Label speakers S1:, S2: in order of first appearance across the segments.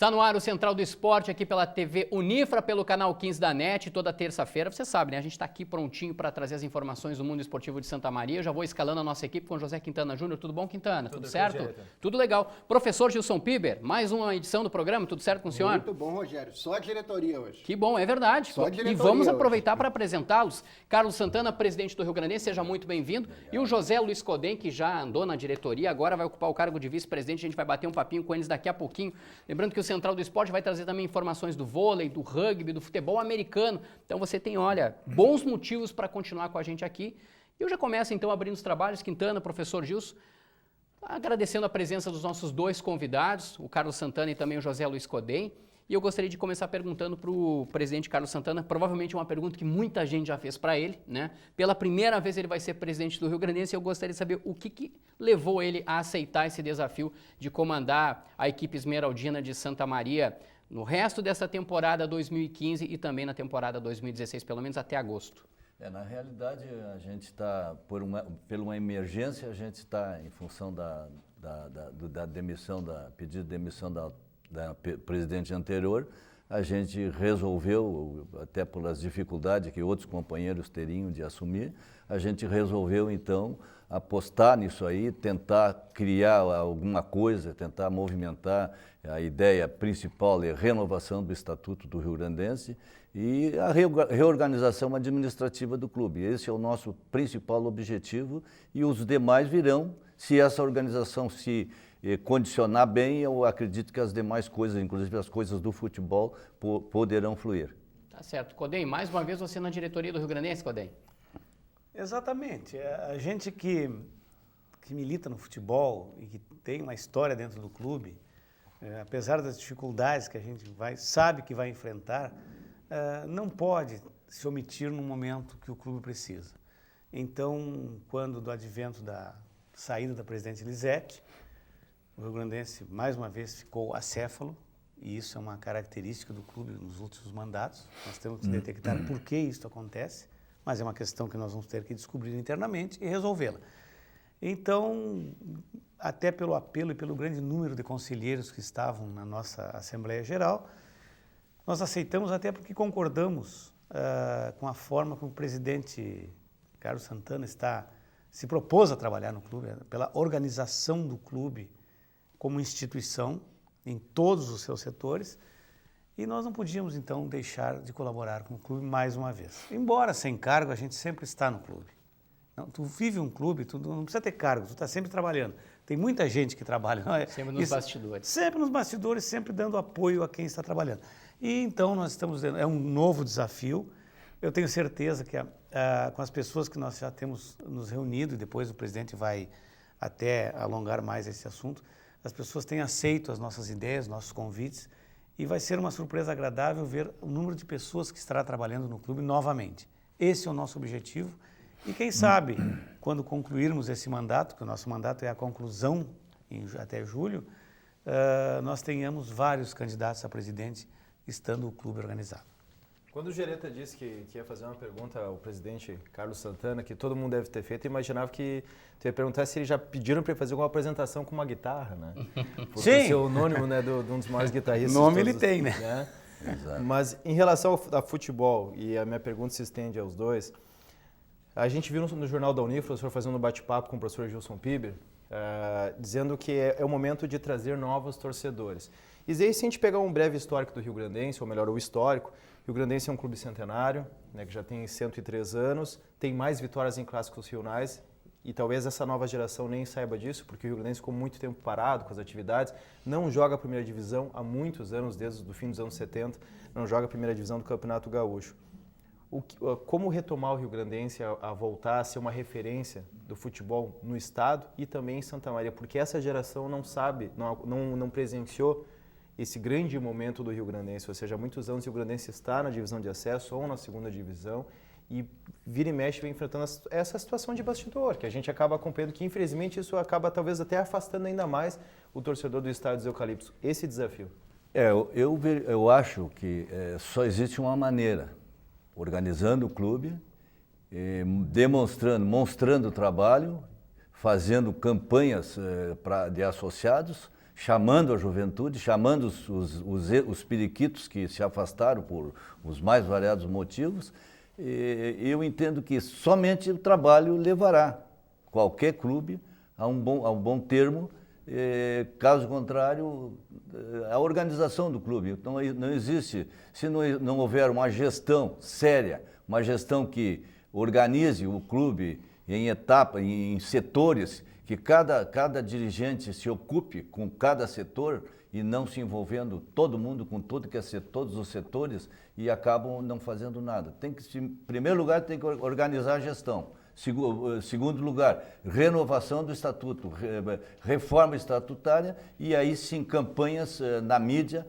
S1: Está no ar o Central do Esporte aqui pela TV Unifra, pelo canal 15 da NET, toda terça-feira. Você sabe, né? A gente está aqui prontinho para trazer as informações do mundo esportivo de Santa Maria. Eu já vou escalando a nossa equipe com o José Quintana Júnior. Tudo bom, Quintana? Tudo certo?
S2: Rogério.
S1: Tudo legal. Professor Gilson Piber, mais uma edição do programa. Tudo certo com o senhor?
S2: Muito bom, Rogério. Só a diretoria hoje.
S1: Que bom, é verdade.
S2: Só a diretoria
S1: e vamos
S2: hoje.
S1: aproveitar para apresentá-los. Carlos Santana, presidente do Rio Grandense, seja muito bem-vindo. E o José Luiz Codem, que já andou na diretoria, agora vai ocupar o cargo de vice-presidente. A gente vai bater um papinho com eles daqui a pouquinho. Lembrando que o Central do Esporte vai trazer também informações do vôlei, do rugby, do futebol americano. Então você tem, olha, bons motivos para continuar com a gente aqui. E eu já começo então abrindo os trabalhos. Quintana, professor Gilson, agradecendo a presença dos nossos dois convidados, o Carlos Santana e também o José Luiz Codem. E eu gostaria de começar perguntando para o presidente Carlos Santana, provavelmente uma pergunta que muita gente já fez para ele, né? Pela primeira vez ele vai ser presidente do Rio Grandense e eu gostaria de saber o que levou ele a aceitar esse desafio de comandar a equipe esmeraldina de Santa Maria no resto dessa temporada 2015 e também na temporada 2016, pelo menos até agosto.
S3: Na realidade, a gente está, por uma emergência, a gente está em função da demissão, pedido de demissão da presidente anterior, a gente resolveu, até pelas dificuldades que outros companheiros teriam de assumir, a gente resolveu então apostar nisso aí, tentar criar alguma coisa, tentar movimentar. A ideia principal é a renovação do Estatuto do Rio Grandense e a reorganização administrativa do clube. Esse é o nosso principal objetivo e os demais virão se essa organização se condicionar bem. Eu acredito que as demais coisas, inclusive as coisas do futebol, poderão fluir.
S1: Tá certo. Codem, mais uma vez você na diretoria do Rio Grandense, Codem?
S4: Exatamente. A gente que milita no futebol e que tem uma história dentro do clube, apesar das dificuldades que a gente sabe que vai enfrentar, não pode se omitir no momento que o clube precisa. Então, quando do advento da saída da presidente Elisete, o Rio Grandense, mais uma vez, ficou acéfalo, e isso é uma característica do clube nos últimos mandatos. Nós temos que detectar por que isso acontece, mas é uma questão que nós vamos ter que descobrir internamente e resolvê-la. Então, até pelo apelo e pelo grande número de conselheiros que estavam na nossa Assembleia Geral, nós aceitamos até porque concordamos com a forma como o presidente Carlos Santana se propôs a trabalhar no clube, pela organização do clube como instituição em todos os seus setores, e nós não podíamos então deixar de colaborar com o clube mais uma vez. Embora sem cargo, a gente sempre está no clube. Não, tu vive um clube, tu não precisa ter cargo, tu está sempre trabalhando. Tem muita gente que trabalha. Não é?
S1: Sempre nos bastidores.
S4: Sempre nos bastidores, sempre dando apoio a quem está trabalhando. E então nós estamos, é um novo desafio. Eu tenho certeza que com as pessoas que nós já temos nos reunido, e depois o presidente vai até alongar mais esse assunto, as pessoas têm aceito as nossas ideias, nossos convites, e vai ser uma surpresa agradável ver o número de pessoas que estará trabalhando no clube novamente. Esse é o nosso objetivo. E quem sabe, quando concluirmos esse mandato, que o nosso mandato é a conclusão até julho, nós tenhamos vários candidatos a presidente estando o clube organizado.
S2: Quando o Gereta disse que ia fazer uma pergunta ao presidente Carlos Santana, que todo mundo deve ter feito, eu imaginava que tu ia perguntar se eles já pediram para ele fazer alguma apresentação com uma guitarra, né? Por
S4: Sim.
S2: ser o anônimo, né, de um dos maiores guitarristas.
S4: Nome ele tem, né?
S2: Exato. Mas em relação ao futebol, e a minha pergunta se estende aos dois, a gente viu no Jornal da Unifra, o senhor fazendo um bate-papo com o professor Gilson Piber, dizendo que é o momento de trazer novos torcedores. E aí, se a gente pegar um breve histórico do Rio Grandense, ou melhor, o histórico, o Rio Grandense é um clube centenário, né, que já tem 103 anos, tem mais vitórias em clássicos regionais, e talvez essa nova geração nem saiba disso, porque o Rio Grandense ficou muito tempo parado com as atividades, não joga a primeira divisão há muitos anos, desde o fim dos anos 70, não joga a primeira divisão do Campeonato Gaúcho. Como retomar o Rio Grandense a voltar a ser uma referência do futebol no estado e também em Santa Maria? Porque essa geração não sabe, não presenciou esse grande momento do Rio Grandense, ou seja, há muitos anos o Rio Grandense está na divisão de acesso ou na segunda divisão e vira e mexe vem enfrentando essa situação de bastidor, que a gente acaba acompanhando, que infelizmente isso acaba talvez até afastando ainda mais o torcedor do estádio dos Eucaliptos. Esse desafio.
S3: Eu acho que só existe uma maneira, organizando o clube, mostrando trabalho, fazendo campanhas de associados chamando a juventude, chamando os periquitos que se afastaram por os mais variados motivos. E eu entendo que somente o trabalho levará qualquer clube a um bom termo. Caso contrário, a organização do clube. Então, não existe, se não houver uma gestão séria, uma gestão que organize o clube em etapas, em setores, que cada dirigente se ocupe com cada setor e não se envolvendo todo mundo com todos os setores e acabam não fazendo nada. Em primeiro lugar, tem que organizar a gestão. Segundo lugar, renovação do estatuto, reforma estatutária e aí sim campanhas na mídia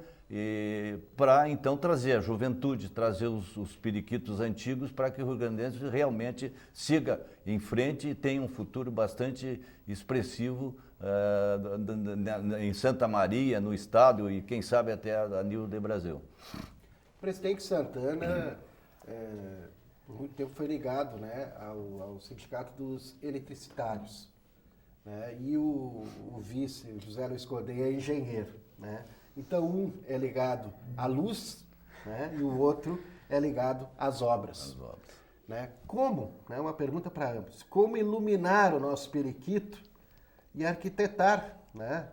S3: para então trazer a juventude, trazer os periquitos antigos para que o Rio Grande do Sul realmente siga em frente e tenha um futuro bastante expressivo em Santa Maria, no estado e quem sabe até a nível de Brasil.
S5: O presidente Santana por muito tempo foi ligado, né, ao sindicato dos eletricitários, né, e o vice, o José Luiz Cordeia, é engenheiro, né, então um é ligado à luz, né, e o outro é ligado às obras. Né. Como, né, uma pergunta para ambos, como iluminar o nosso periquito e arquitetar, né,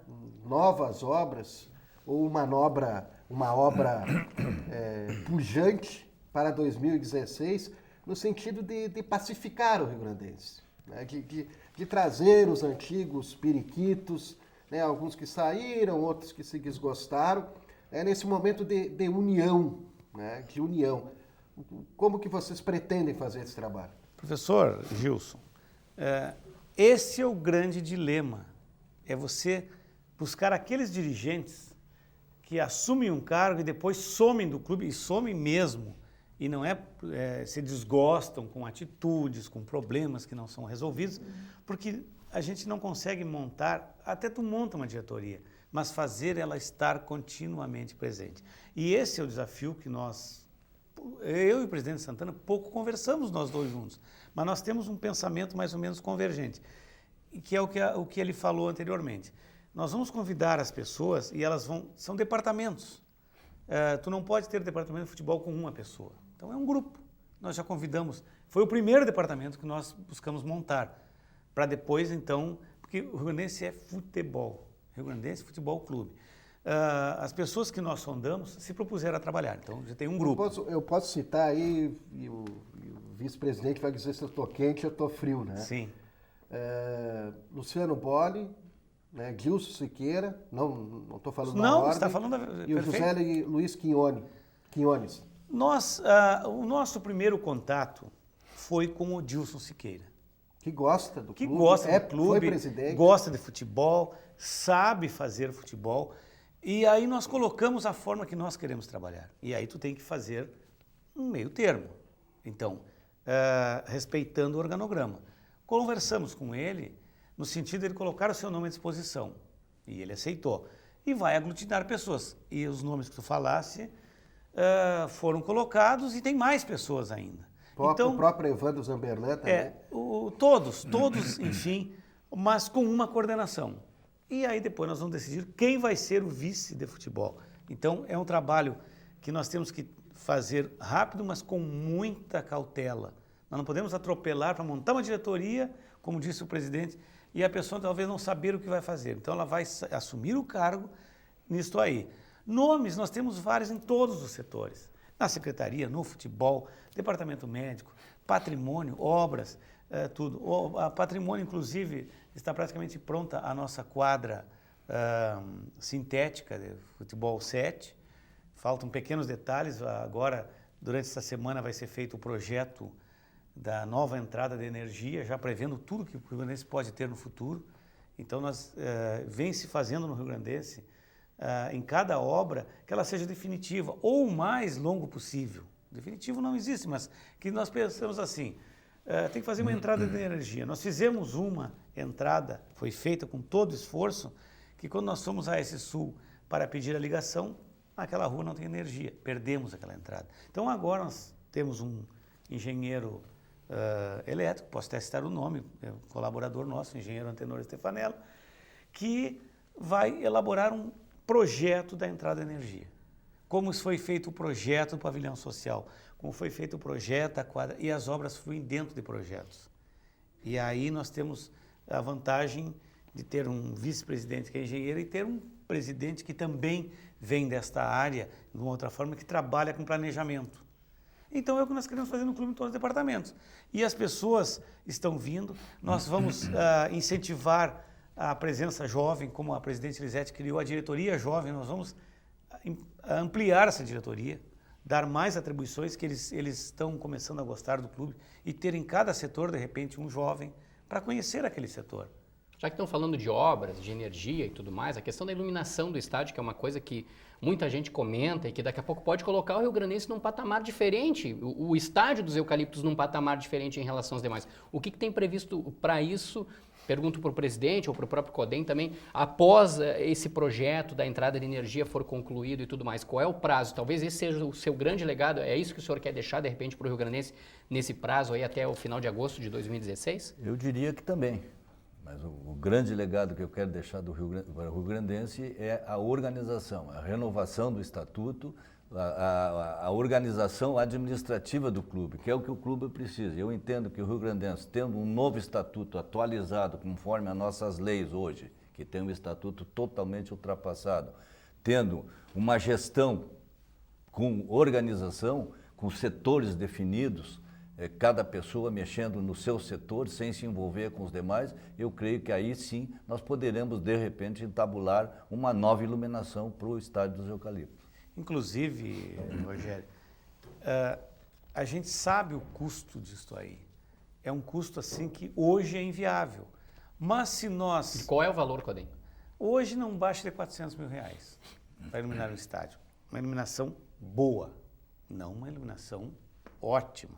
S5: novas obras ou uma obra pujante para 2016, no sentido de pacificar o rio-grandense, né? de trazer os antigos periquitos, né? Alguns que saíram, outros que se desgostaram, nesse momento de união, né? De união. Como que vocês pretendem fazer esse trabalho?
S4: Professor Gilson, esse é o grande dilema, é você buscar aqueles dirigentes que assumem um cargo e depois somem do clube, e somem mesmo, e não se desgostam com atitudes, com problemas que não são resolvidos, porque a gente não consegue montar, até tu monta uma diretoria, mas fazer ela estar continuamente presente. E esse é o desafio que eu e o presidente Santana, pouco conversamos nós dois juntos, mas nós temos um pensamento mais ou menos convergente, que é o que ele falou anteriormente. Nós vamos convidar as pessoas e são departamentos. Tu não pode ter departamento de futebol com uma pessoa. Então é um grupo. Nós já convidamos. Foi o primeiro departamento que nós buscamos montar. Para depois, então, porque o Rio Grandense é futebol. Rio Grandense Futebol Clube. As pessoas que nós sondamos se propuseram a trabalhar. Então já tem um grupo.
S5: Eu posso citar aí, e o vice-presidente vai dizer se eu estou quente ou estou frio, né?
S4: Sim.
S5: Luciano Bolle, né, Gilson Siqueira, não estou falando da
S4: ordem. Não,
S5: você
S4: está falando
S5: e o José Luiz Quinones.
S4: O nosso primeiro contato foi com o Gilson Siqueira.
S5: Que gosta do clube.
S4: Que gosta do clube,
S5: foi presidente.
S4: Gosta de futebol, sabe fazer futebol. E aí nós colocamos a forma que nós queremos trabalhar. E aí tu tem que fazer um meio termo. Então, respeitando o organograma. Conversamos com ele no sentido de ele colocar o seu nome à disposição. E ele aceitou. E vai aglutinar pessoas. E os nomes que tu falasse foram colocados e tem mais pessoas ainda.
S5: O próprio Evandro Zamberlan também.
S4: Todos, enfim, mas com uma coordenação. E aí depois nós vamos decidir quem vai ser o vice de futebol. Então é um trabalho que nós temos que fazer rápido, mas com muita cautela. Nós não podemos atropelar para montar uma diretoria, como disse o presidente, e a pessoa talvez não saber o que vai fazer. Então ela vai assumir o cargo nisto aí. Nomes, nós temos vários em todos os setores. Na secretaria, no futebol, departamento médico, patrimônio, obras, tudo. A patrimônio, inclusive, está praticamente pronta a nossa quadra sintética de futebol 7. Faltam pequenos detalhes. Agora, durante essa semana, vai ser feito o projeto da nova entrada de energia, já prevendo tudo que o Rio Grandense pode ter no futuro. Então, vem se fazendo no Rio Grandense, em cada obra, que ela seja definitiva, ou o mais longo possível. Definitivo não existe, mas que nós pensamos assim, tem que fazer uma entrada de energia. Nós fizemos uma entrada, foi feita com todo esforço, que quando nós fomos a S Sul para pedir a ligação, aquela rua não tem energia, perdemos aquela entrada. Então agora nós temos um engenheiro elétrico, posso até citar o nome, é um colaborador nosso, o engenheiro Antenor Stefanello, que vai elaborar um projeto da entrada de energia. Como foi feito o projeto do pavilhão social, como foi feito o projeto da quadra, e as obras fluem dentro de projetos. E aí nós temos a vantagem de ter um vice-presidente que é engenheiro e ter um presidente que também vem desta área, de uma outra forma, que trabalha com planejamento. Então é o que nós queremos fazer no clube em todos os departamentos. E as pessoas estão vindo, nós vamos incentivar a presença jovem, como a presidente Elisete criou a diretoria jovem, nós vamos ampliar essa diretoria, dar mais atribuições que eles estão começando a gostar do clube e ter em cada setor, de repente, um jovem para conhecer aquele setor.
S1: Já que estão falando de obras, de energia e tudo mais, a questão da iluminação do estádio, que é uma coisa que muita gente comenta e que daqui a pouco pode colocar o Rio Grandense num patamar diferente, o estádio dos Eucaliptos num patamar diferente em relação aos demais. O que tem previsto para isso? Pergunto para o presidente ou para o próprio CODEM também, após esse projeto da entrada de energia for concluído e tudo mais, qual é o prazo? Talvez esse seja o seu grande legado, é isso que o senhor quer deixar de repente para o Rio Grandense nesse prazo aí até o final de agosto de 2016?
S3: Eu diria que também. Mas o grande legado que eu quero deixar para o Rio Grandense é a organização, a renovação do estatuto, a organização administrativa do clube, que é o que o clube precisa. Eu entendo que o Rio Grandense, tendo um novo estatuto atualizado conforme as nossas leis hoje, que tem um estatuto totalmente ultrapassado, tendo uma gestão com organização, com setores definidos, cada pessoa mexendo no seu setor, sem se envolver com os demais, eu creio que aí sim nós poderemos, de repente, entabular uma nova iluminação para o Estádio dos Eucaliptos.
S4: Inclusive, Rogério, a gente sabe o custo disso aí. É um custo assim que hoje é inviável. Mas se nós...
S1: E qual é o valor, CODEM?
S4: Hoje não baixa de R$400 mil para iluminar o estádio. Uma iluminação boa, não uma iluminação ótima,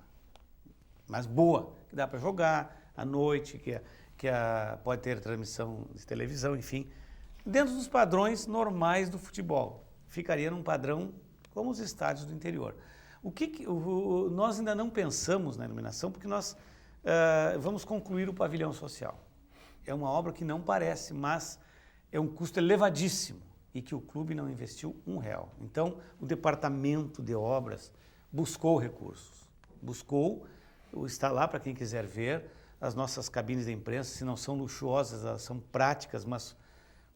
S4: mas boa, que dá para jogar à noite, pode ter transmissão de televisão, enfim, dentro dos padrões normais do futebol. Ficaria num padrão como os estádios do interior. Nós ainda não pensamos na iluminação porque nós vamos concluir o pavilhão social. É uma obra que não parece, mas é um custo elevadíssimo e que o clube não investiu R$1. Então, o departamento de obras buscou recursos, está lá para quem quiser ver. As nossas cabines de imprensa, se não são luxuosas, elas são práticas, mas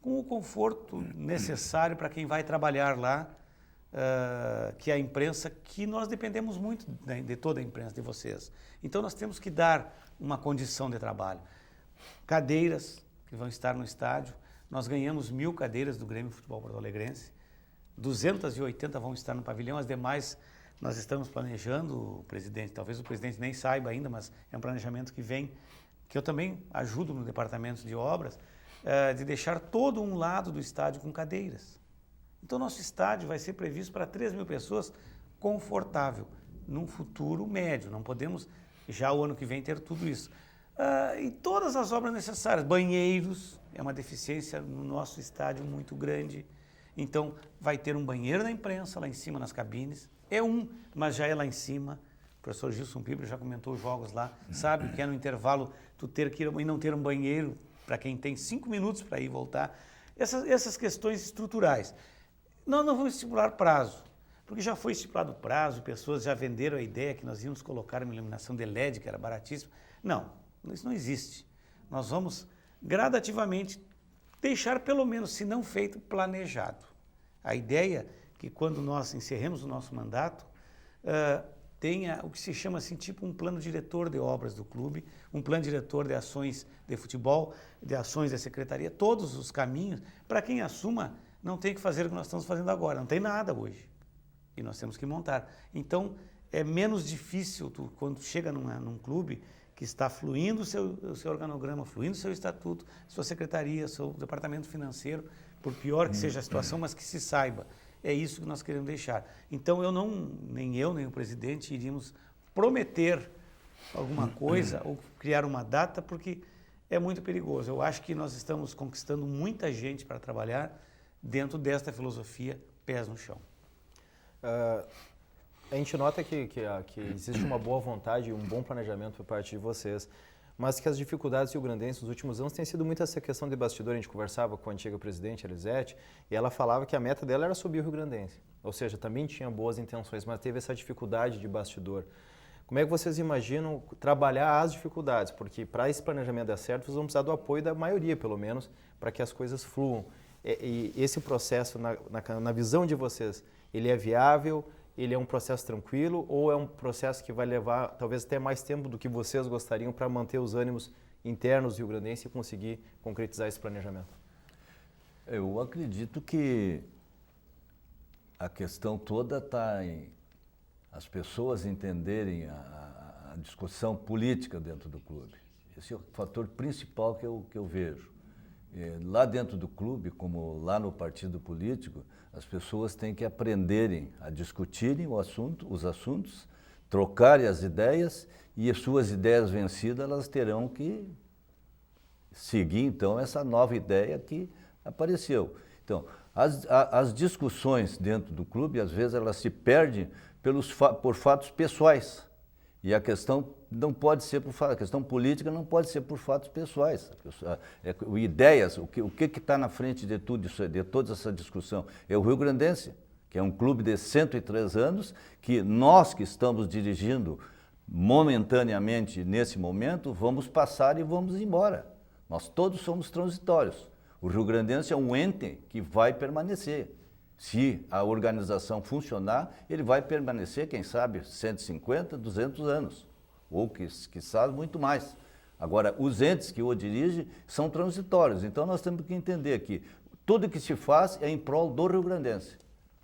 S4: com o conforto necessário para quem vai trabalhar lá, que é a imprensa, que nós dependemos muito de toda a imprensa, de vocês. Então nós temos que dar uma condição de trabalho. Cadeiras que vão estar no estádio, nós ganhamos 1.000 cadeiras do Grêmio Futebol Porto Alegrense, 280 vão estar no pavilhão, as demais nós estamos planejando, presidente, talvez o presidente nem saiba ainda, mas é um planejamento que vem, que eu também ajudo no departamento de obras, de deixar todo um lado do estádio com cadeiras. Então, nosso estádio vai ser previsto para 3.000 pessoas confortável, num futuro médio. Não podemos, já o ano que vem, ter tudo isso. E todas as obras necessárias, banheiros, é uma deficiência no nosso estádio muito grande. Então, vai ter um banheiro da imprensa lá em cima nas cabines. Mas já é lá em cima. O professor Gilson Piber já comentou os jogos lá. Sabe o que é no intervalo tu ter que ir e não ter um banheiro para quem tem 5 minutos para ir e voltar. Essas questões estruturais. Nós não vamos estipular prazo, porque já foi estipulado prazo, pessoas já venderam a ideia que nós íamos colocar uma iluminação de LED, que era baratíssima. Não, isso não existe. Nós vamos gradativamente deixar, pelo menos, se não feito, planejado. A ideia é que quando nós encerremos o nosso mandato, tenha o que se chama assim, tipo um plano diretor de obras do clube, um plano diretor de ações de futebol, de ações da secretaria, todos os caminhos, para quem assuma, não tem que fazer o que nós estamos fazendo agora, não tem nada hoje, e nós temos que montar. Então, é menos difícil quando chega num clube que está fluindo o seu organograma, fluindo o seu estatuto, sua secretaria, seu departamento financeiro, por pior que seja a situação, mas que se saiba. É isso que nós queremos deixar. Então, nem eu, nem o presidente iríamos prometer alguma coisa ou criar uma data, porque é muito perigoso. Eu acho que nós estamos conquistando muita gente para trabalhar dentro desta filosofia pés no chão.
S2: A gente nota que existe uma boa vontade e um bom planejamento por parte de vocês, mas que as dificuldades rio-grandenses nos últimos anos têm sido muito essa questão de bastidor. A gente conversava com a antiga presidente, Elisete, e ela falava que a meta dela era subir o rio-grandense. Ou seja, também tinha boas intenções, mas teve essa dificuldade de bastidor. Como é que vocês imaginam trabalhar as dificuldades? Porque para esse planejamento dar certo, vocês vão precisar do apoio da maioria, pelo menos, para que as coisas fluam. E esse processo, na visão de vocês, ele é viável? Ele é um processo tranquilo ou é um processo que vai levar talvez até mais tempo do que vocês gostariam para manter os ânimos internos rio-grandenses e conseguir concretizar esse planejamento?
S3: Eu acredito que a questão toda está em as pessoas entenderem a discussão política dentro do clube. Esse é o fator principal que eu vejo. Lá dentro do clube, como lá no partido político, as pessoas têm que aprenderem a discutirem os assuntos, trocarem as ideias e as suas ideias vencidas, elas terão que seguir, então, essa nova ideia que apareceu. Então, as discussões dentro do clube, às vezes, elas se perdem por fatos pessoais. E a questão não pode ser a questão política não pode ser por fatos pessoais. Ideias, o que está na frente de tudo isso, de toda essa discussão? É o rio-grandense, que é um clube de 103 anos, que nós que estamos dirigindo momentaneamente nesse momento, vamos passar e vamos embora. Nós todos somos transitórios. O rio-grandense é um ente que vai permanecer. Se a organização funcionar, ele vai permanecer, quem sabe, 150, 200 anos, ou quiçá muito mais. Agora, os entes que o dirigem são transitórios, então nós temos que entender que tudo que se faz é em prol do rio-grandense.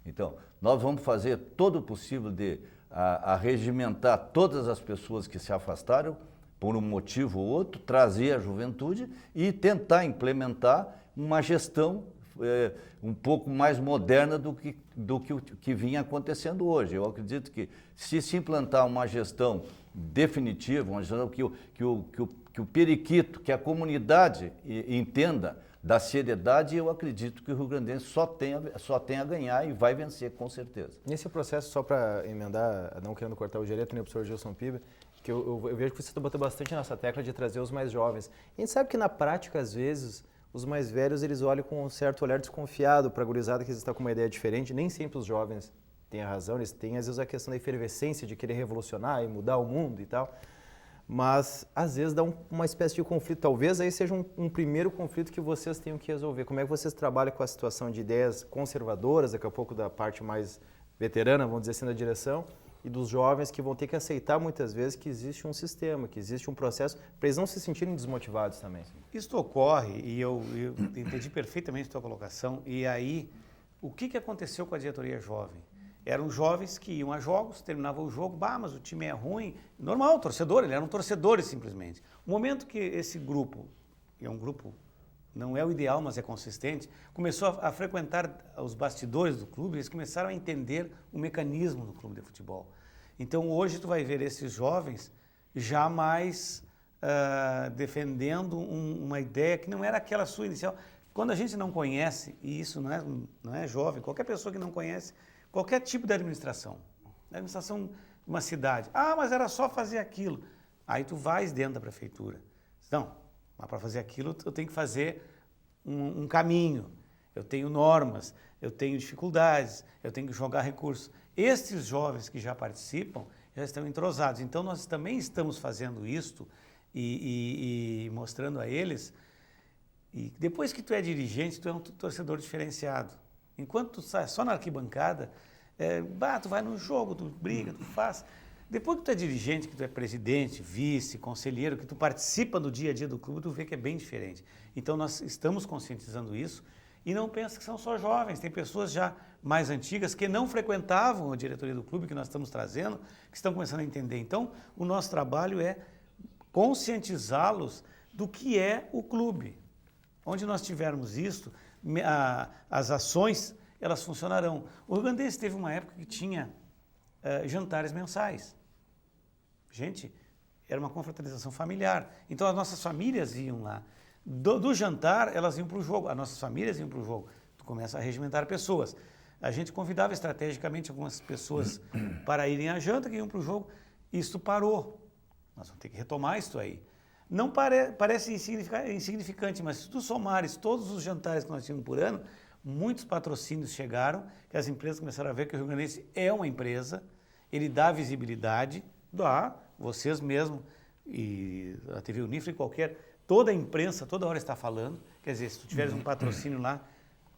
S3: Então, nós vamos fazer todo o possível de arregimentar todas as pessoas que se afastaram, por um motivo ou outro, trazer a juventude e tentar implementar uma gestão um pouco mais moderna do que vinha acontecendo hoje. Eu acredito que se implantar uma gestão definitiva, uma gestão que o periquito, que a comunidade entenda da seriedade, eu acredito que o rio-grandense só tem a ganhar e vai vencer, com certeza.
S2: Nesse processo, só para emendar, não querendo cortar o direito, nem o professor Gilson Piber, que eu vejo que você está batendo bastante nessa tecla de trazer os mais jovens. A gente sabe que na prática, às vezes, os mais velhos, eles olham com um certo olhar desconfiado para a gurizada que está com uma ideia diferente. Nem sempre os jovens têm a razão, eles têm às vezes a questão da efervescência de querer revolucionar e mudar o mundo e tal. Mas às vezes dá uma espécie de conflito. Talvez aí seja um primeiro conflito que vocês tenham que resolver. Como é que vocês trabalham com a situação de ideias conservadoras, daqui a pouco da parte mais veterana, vamos dizer assim, da direção, e dos jovens que vão ter que aceitar muitas vezes que existe um sistema, que existe um processo, para eles não se sentirem desmotivados também.
S4: Isso ocorre, e eu entendi perfeitamente a tua colocação, e aí, o que aconteceu com a diretoria jovem? Eram jovens que iam a jogos, terminavam o jogo, mas o time é ruim, normal, torcedor, eles eram torcedores simplesmente. O momento que esse grupo, que é um grupo, não é o ideal, mas é consistente, começou a frequentar os bastidores do clube, eles começaram a entender o mecanismo do clube de futebol. Então hoje tu vai ver esses jovens já mais defendendo uma ideia que não era aquela sua inicial. Quando a gente não conhece, e isso não é jovem, qualquer pessoa que não conhece qualquer tipo de administração de uma cidade, mas era só fazer aquilo. Aí tu vais dentro da prefeitura. Não, mas para fazer aquilo eu tenho que fazer um caminho, eu tenho normas, eu tenho dificuldades, eu tenho que jogar recursos. Estes jovens que já participam já estão entrosados. Então nós também estamos fazendo isto e mostrando a eles. E depois que tu é dirigente, tu é um torcedor diferenciado. Enquanto tu sai só na arquibancada, tu vai no jogo, tu briga, tu faz. Depois que tu é dirigente, que tu é presidente, vice, conselheiro, que tu participa do dia a dia do clube, tu vê que é bem diferente. Então nós estamos conscientizando isso e não pensa que são só jovens, tem pessoas já mais antigas que não frequentavam a diretoria do clube que nós estamos trazendo, que estão começando a entender. Então o nosso trabalho é conscientizá-los do que é o clube. Onde nós tivermos isso, as ações, elas funcionarão. O rio-grandense teve uma época que tinha jantares mensais. Gente, era uma confraternização familiar. Então as nossas famílias iam lá. Do jantar, elas iam para o jogo. As nossas famílias iam para o jogo. Tu começa a regimentar pessoas. A gente convidava estrategicamente algumas pessoas para irem à janta, que iam para o jogo. Isso parou. Nós vamos ter que retomar isso aí. Não parece insignificante, mas se tu somares todos os jantares que nós tínhamos por ano, muitos patrocínios chegaram, que as empresas começaram a ver que o Rio Grandense é uma empresa, ele dá visibilidade, dá, vocês mesmo, e a TV Unifra e toda a imprensa, toda hora está falando, quer dizer, se tu tiveres um patrocínio lá,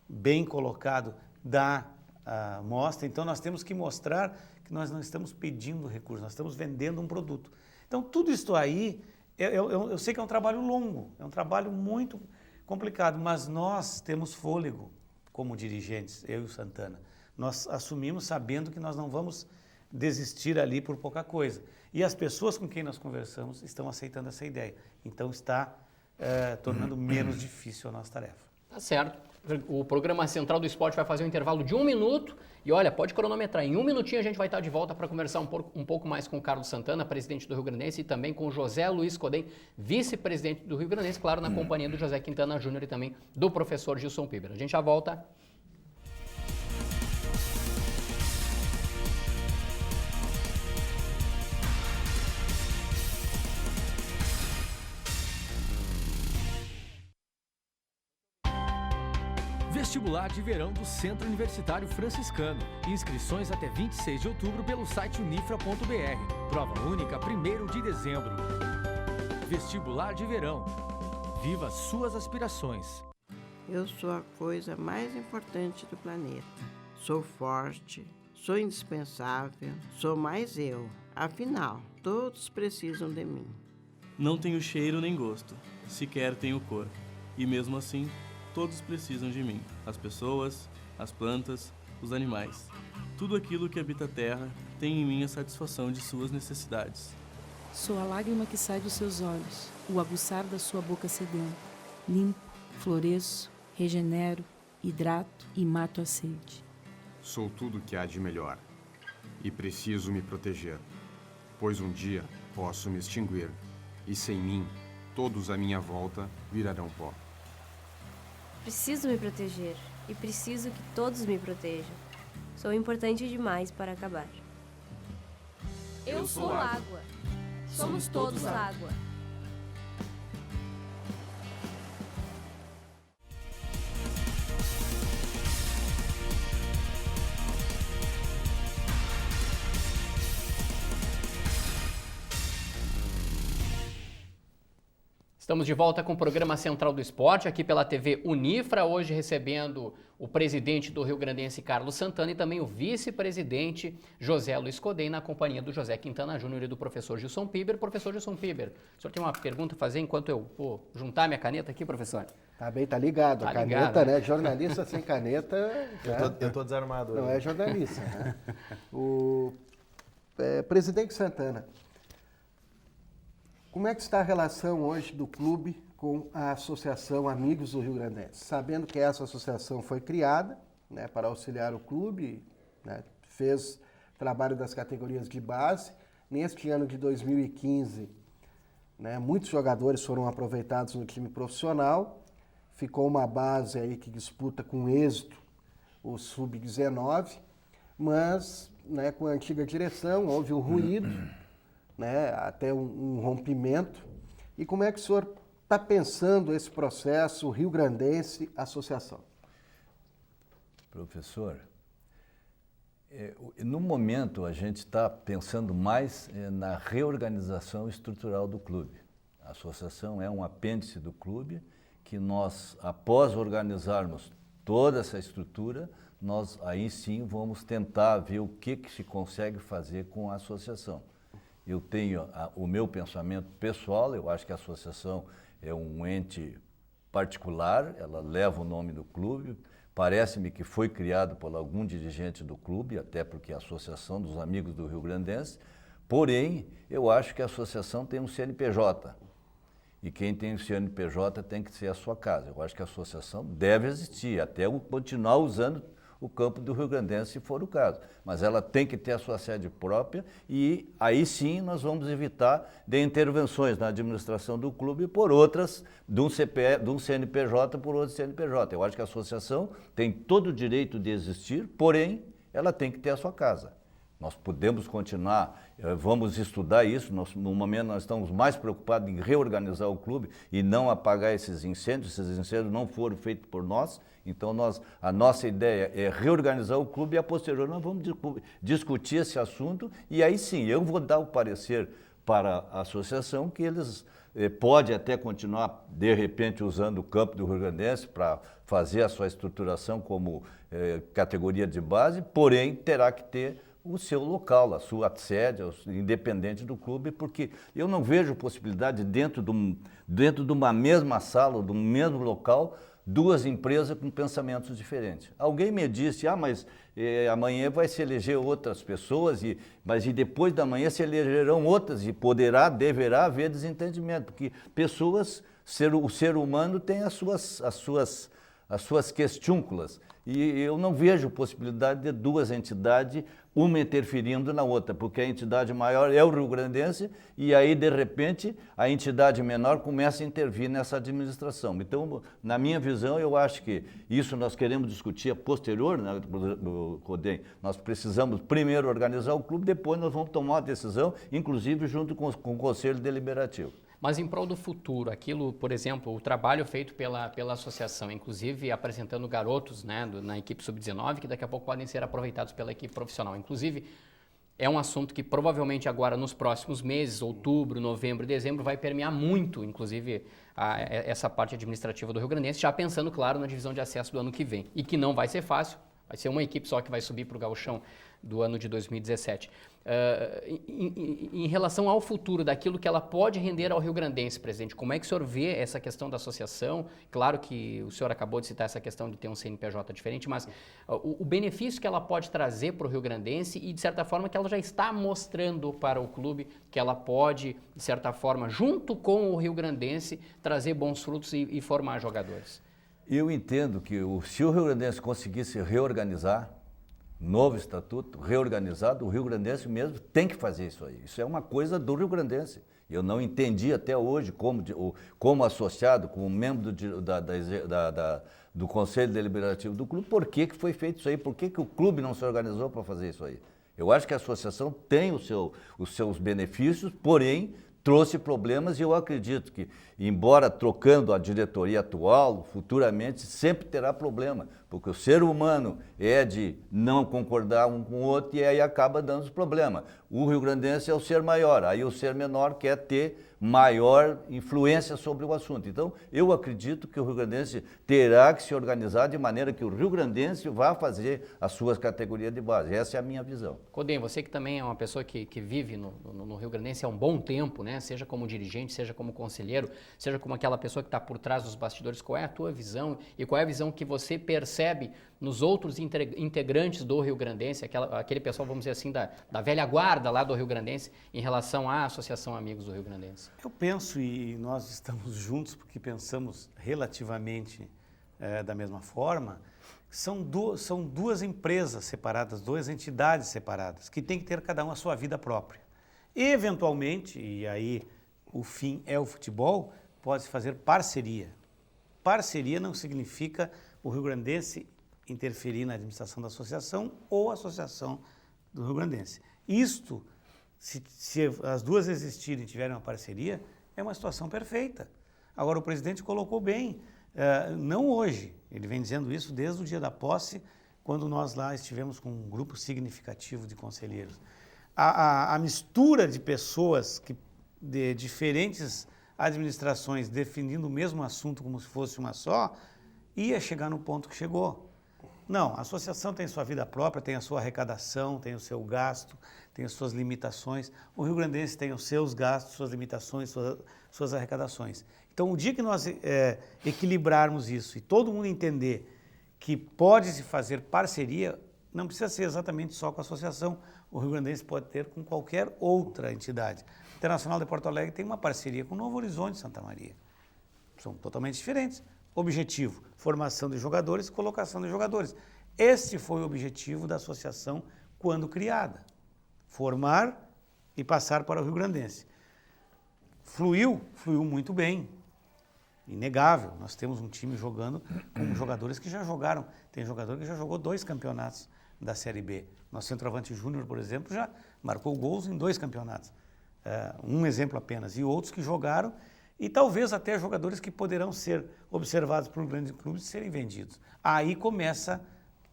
S4: bem colocado, dá a mostra, então nós temos que mostrar que nós não estamos pedindo recursos, nós estamos vendendo um produto. Então tudo isso aí, eu sei que é um trabalho longo, é um trabalho muito complicado, mas nós temos fôlego como dirigentes, eu e o Santana. Nós assumimos sabendo que nós não vamos desistir ali por pouca coisa. E as pessoas com quem nós conversamos estão aceitando essa ideia. Então está tornando menos difícil a nossa tarefa.
S1: Tá certo. O programa Central do Esporte vai fazer um intervalo de 1 minuto e olha, pode cronometrar. Em 1 minutinho a gente vai estar de volta para conversar um pouco mais com o Carlos Santana, presidente do Rio Grandense, e também com o José Luiz Codem, vice-presidente do Rio Grandense, claro, na companhia do José Quintana Júnior e também do professor Gilson Piber. A gente já volta.
S6: Vestibular de verão do Centro Universitário Franciscano. Inscrições até 26 de outubro pelo site unifra.br. Prova única 1º de dezembro. Vestibular de verão. Viva suas aspirações.
S7: Eu sou a coisa mais importante do planeta. Sou forte, sou indispensável, sou mais eu. Afinal, todos precisam de mim.
S8: Não tenho cheiro nem gosto, sequer tenho cor. E mesmo assim, todos precisam de mim. As pessoas, as plantas, os animais. Tudo aquilo que habita a terra tem em mim a satisfação de suas necessidades.
S9: Sou a lágrima que sai dos seus olhos, o aguçar da sua boca sedenta. Limpo, floresço, regenero, hidrato e mato a sede.
S10: Sou tudo que há de melhor e preciso me proteger, pois um dia posso me extinguir e sem mim, todos à minha volta virarão pó.
S11: Preciso me proteger e preciso que todos me protejam. Sou importante demais para acabar. Eu sou água. Somos todos água.
S1: Estamos de volta com o programa Central do Esporte, aqui pela TV Unifra, hoje recebendo o presidente do Rio Grandense, Carlos Santana, e também o vice-presidente José Luiz Codem, na companhia do José Quintana Júnior e do professor Gilson Piber. Professor Gilson Piber, o senhor tem uma pergunta a fazer enquanto eu vou juntar minha caneta aqui, professor?
S5: Tá bem, tá ligado.
S1: Tá
S5: a caneta,
S1: ligado,
S5: né? Jornalista sem caneta...
S2: Eu tô desarmado.
S5: Não é jornalista, né? Presidente Santana, como é que está a relação hoje do clube com a Associação Amigos do Rio Grandense? Sabendo que essa associação foi criada, né, para auxiliar o clube, né, fez trabalho das categorias de base. Neste ano de 2015, né, muitos jogadores foram aproveitados no time profissional. Ficou uma base aí que disputa com êxito o Sub-19, mas, né, com a antiga direção houve um ruído, né, até um rompimento. E como é que o senhor está pensando esse processo Rio Grandense Associação?
S3: Professor, no momento a gente está pensando mais na reorganização estrutural do clube. A associação é um apêndice do clube que nós, após organizarmos toda essa estrutura, nós aí sim vamos tentar ver o que se consegue fazer com a associação. Eu tenho o meu pensamento pessoal, eu acho que a associação é um ente particular, ela leva o nome do clube, parece-me que foi criado por algum dirigente do clube, até porque a Associação dos Amigos do Rio Grandense, porém, eu acho que a associação tem um CNPJ, e quem tem o CNPJ tem que ser a sua casa. Eu acho que a associação deve existir, até continuar usando o campo do Rio Grandense, se for o caso. Mas ela tem que ter a sua sede própria e aí sim nós vamos evitar de intervenções na administração do clube por outras, de um CNPJ por outro CNPJ. Eu acho que a associação tem todo o direito de existir, porém, ela tem que ter a sua casa. Nós podemos continuar, vamos estudar isso. No momento nós estamos mais preocupados em reorganizar o clube e não apagar esses incêndios. Esses incêndios não foram feitos por nós, então a nossa ideia é reorganizar o clube e a posterior nós vamos discutir esse assunto e aí sim, eu vou dar o parecer para a associação que eles pode até continuar, de repente, usando o campo do Rio Grandense para fazer a sua estruturação como categoria de base, porém terá que ter o seu local, a sua sede, independente do clube, porque eu não vejo possibilidade dentro de uma mesma sala, de um mesmo local, duas empresas com pensamentos diferentes. Alguém me disse, mas amanhã vai se eleger outras pessoas, mas depois da manhã se elegerão outras e deverá haver desentendimento, porque pessoas, o ser humano tem as suas questúnculas. E eu não vejo possibilidade de duas entidades, uma interferindo na outra, porque a entidade maior é o Rio Grandense e aí, de repente, a entidade menor começa a intervir nessa administração. Então, na minha visão, eu acho que isso nós queremos discutir a posterior, né, do CODEM. Nós precisamos primeiro organizar o clube, depois nós vamos tomar uma decisão, inclusive junto com o Conselho Deliberativo.
S1: Mas em prol do futuro, aquilo, por exemplo, o trabalho feito pela associação, inclusive apresentando garotos, né, na equipe sub-19, que daqui a pouco podem ser aproveitados pela equipe profissional. Inclusive, é um assunto que provavelmente agora nos próximos meses, outubro, novembro e dezembro, vai permear muito, inclusive, essa parte administrativa do Rio Grandense, já pensando, claro, na divisão de acesso do ano que vem. E que não vai ser fácil, vai ser uma equipe só que vai subir para o gauchão do ano de 2017. Em relação ao futuro, daquilo que ela pode render ao Rio Grandense, presidente, como é que o senhor vê essa questão da associação? Claro que o senhor acabou de citar essa questão de ter um CNPJ diferente, mas o benefício que ela pode trazer para o Rio Grandense e, de certa forma, que ela já está mostrando para o clube que ela pode, de certa forma, junto com o Rio Grandense, trazer bons frutos e formar jogadores.
S3: Eu entendo que se o Rio Grandense conseguisse reorganizar, novo estatuto, reorganizado, o Rio Grandense mesmo tem que fazer isso aí. Isso é uma coisa do Rio Grandense. Eu não entendi até hoje, como associado, como membro do Conselho Deliberativo do clube, por que foi feito isso aí, por que o clube não se organizou para fazer isso aí. Eu acho que a associação tem os seus benefícios, porém trouxe problemas e eu acredito que, embora trocando a diretoria atual, futuramente sempre terá problema, porque o ser humano é de não concordar um com o outro e aí acaba dando os problemas. O Rio Grandense é o ser maior, aí o ser menor quer ter maior influência sobre o assunto. Então, eu acredito que o Rio Grandense terá que se organizar de maneira que o Rio Grandense vá fazer as suas categorias de base. Essa é a minha visão.
S1: Codem, você que também é uma pessoa que vive no Rio Grandense há um bom tempo, né? Seja como dirigente, seja como conselheiro, seja como aquela pessoa que está por trás dos bastidores, qual é a tua visão e qual é a visão que você percebe nos outros integrantes do Rio Grandense, aquele pessoal, vamos dizer assim, da velha guarda lá do Rio Grandense, em relação à Associação Amigos do Rio Grandense?
S4: Eu penso, e nós estamos juntos porque pensamos relativamente da mesma forma, são duas empresas separadas, duas entidades separadas, que têm que ter cada uma a sua vida própria. Eventualmente, e aí o fim é o futebol, pode-se fazer parceria. Parceria não significa o Rio Grandense interferir na administração da associação ou a associação do Rio Grandense. Isto, se as duas existirem e tiverem uma parceria, é uma situação perfeita. Agora, o presidente colocou bem, não hoje, ele vem dizendo isso desde o dia da posse, quando nós lá estivemos com um grupo significativo de conselheiros. A mistura de pessoas de diferentes administrações definindo o mesmo assunto como se fosse uma só, ia chegar no ponto que chegou. Não, a associação tem sua vida própria, tem a sua arrecadação, tem o seu gasto, tem as suas limitações. O Rio Grandense tem os seus gastos, suas limitações, suas arrecadações. Então, o dia que nós equilibrarmos isso e todo mundo entender que pode-se fazer parceria, não precisa ser exatamente só com a associação. O Rio Grandense pode ter com qualquer outra entidade. O Internacional de Porto Alegre tem uma parceria com o Novo Horizonte de Santa Maria. São totalmente diferentes. Objetivo, formação de jogadores, colocação de jogadores. Este foi o objetivo da associação quando criada. Formar e passar para o Rio Grandense. Fluiu muito bem. Inegável. Nós temos um time jogando com jogadores que já jogaram. Tem jogador que já jogou 2 campeonatos da Série B. Nosso centroavante Júnior, por exemplo, já marcou gols em 2 campeonatos. Um exemplo apenas. E outros que jogaram, e talvez até jogadores que poderão ser observados por grandes clubes e serem vendidos. Aí começa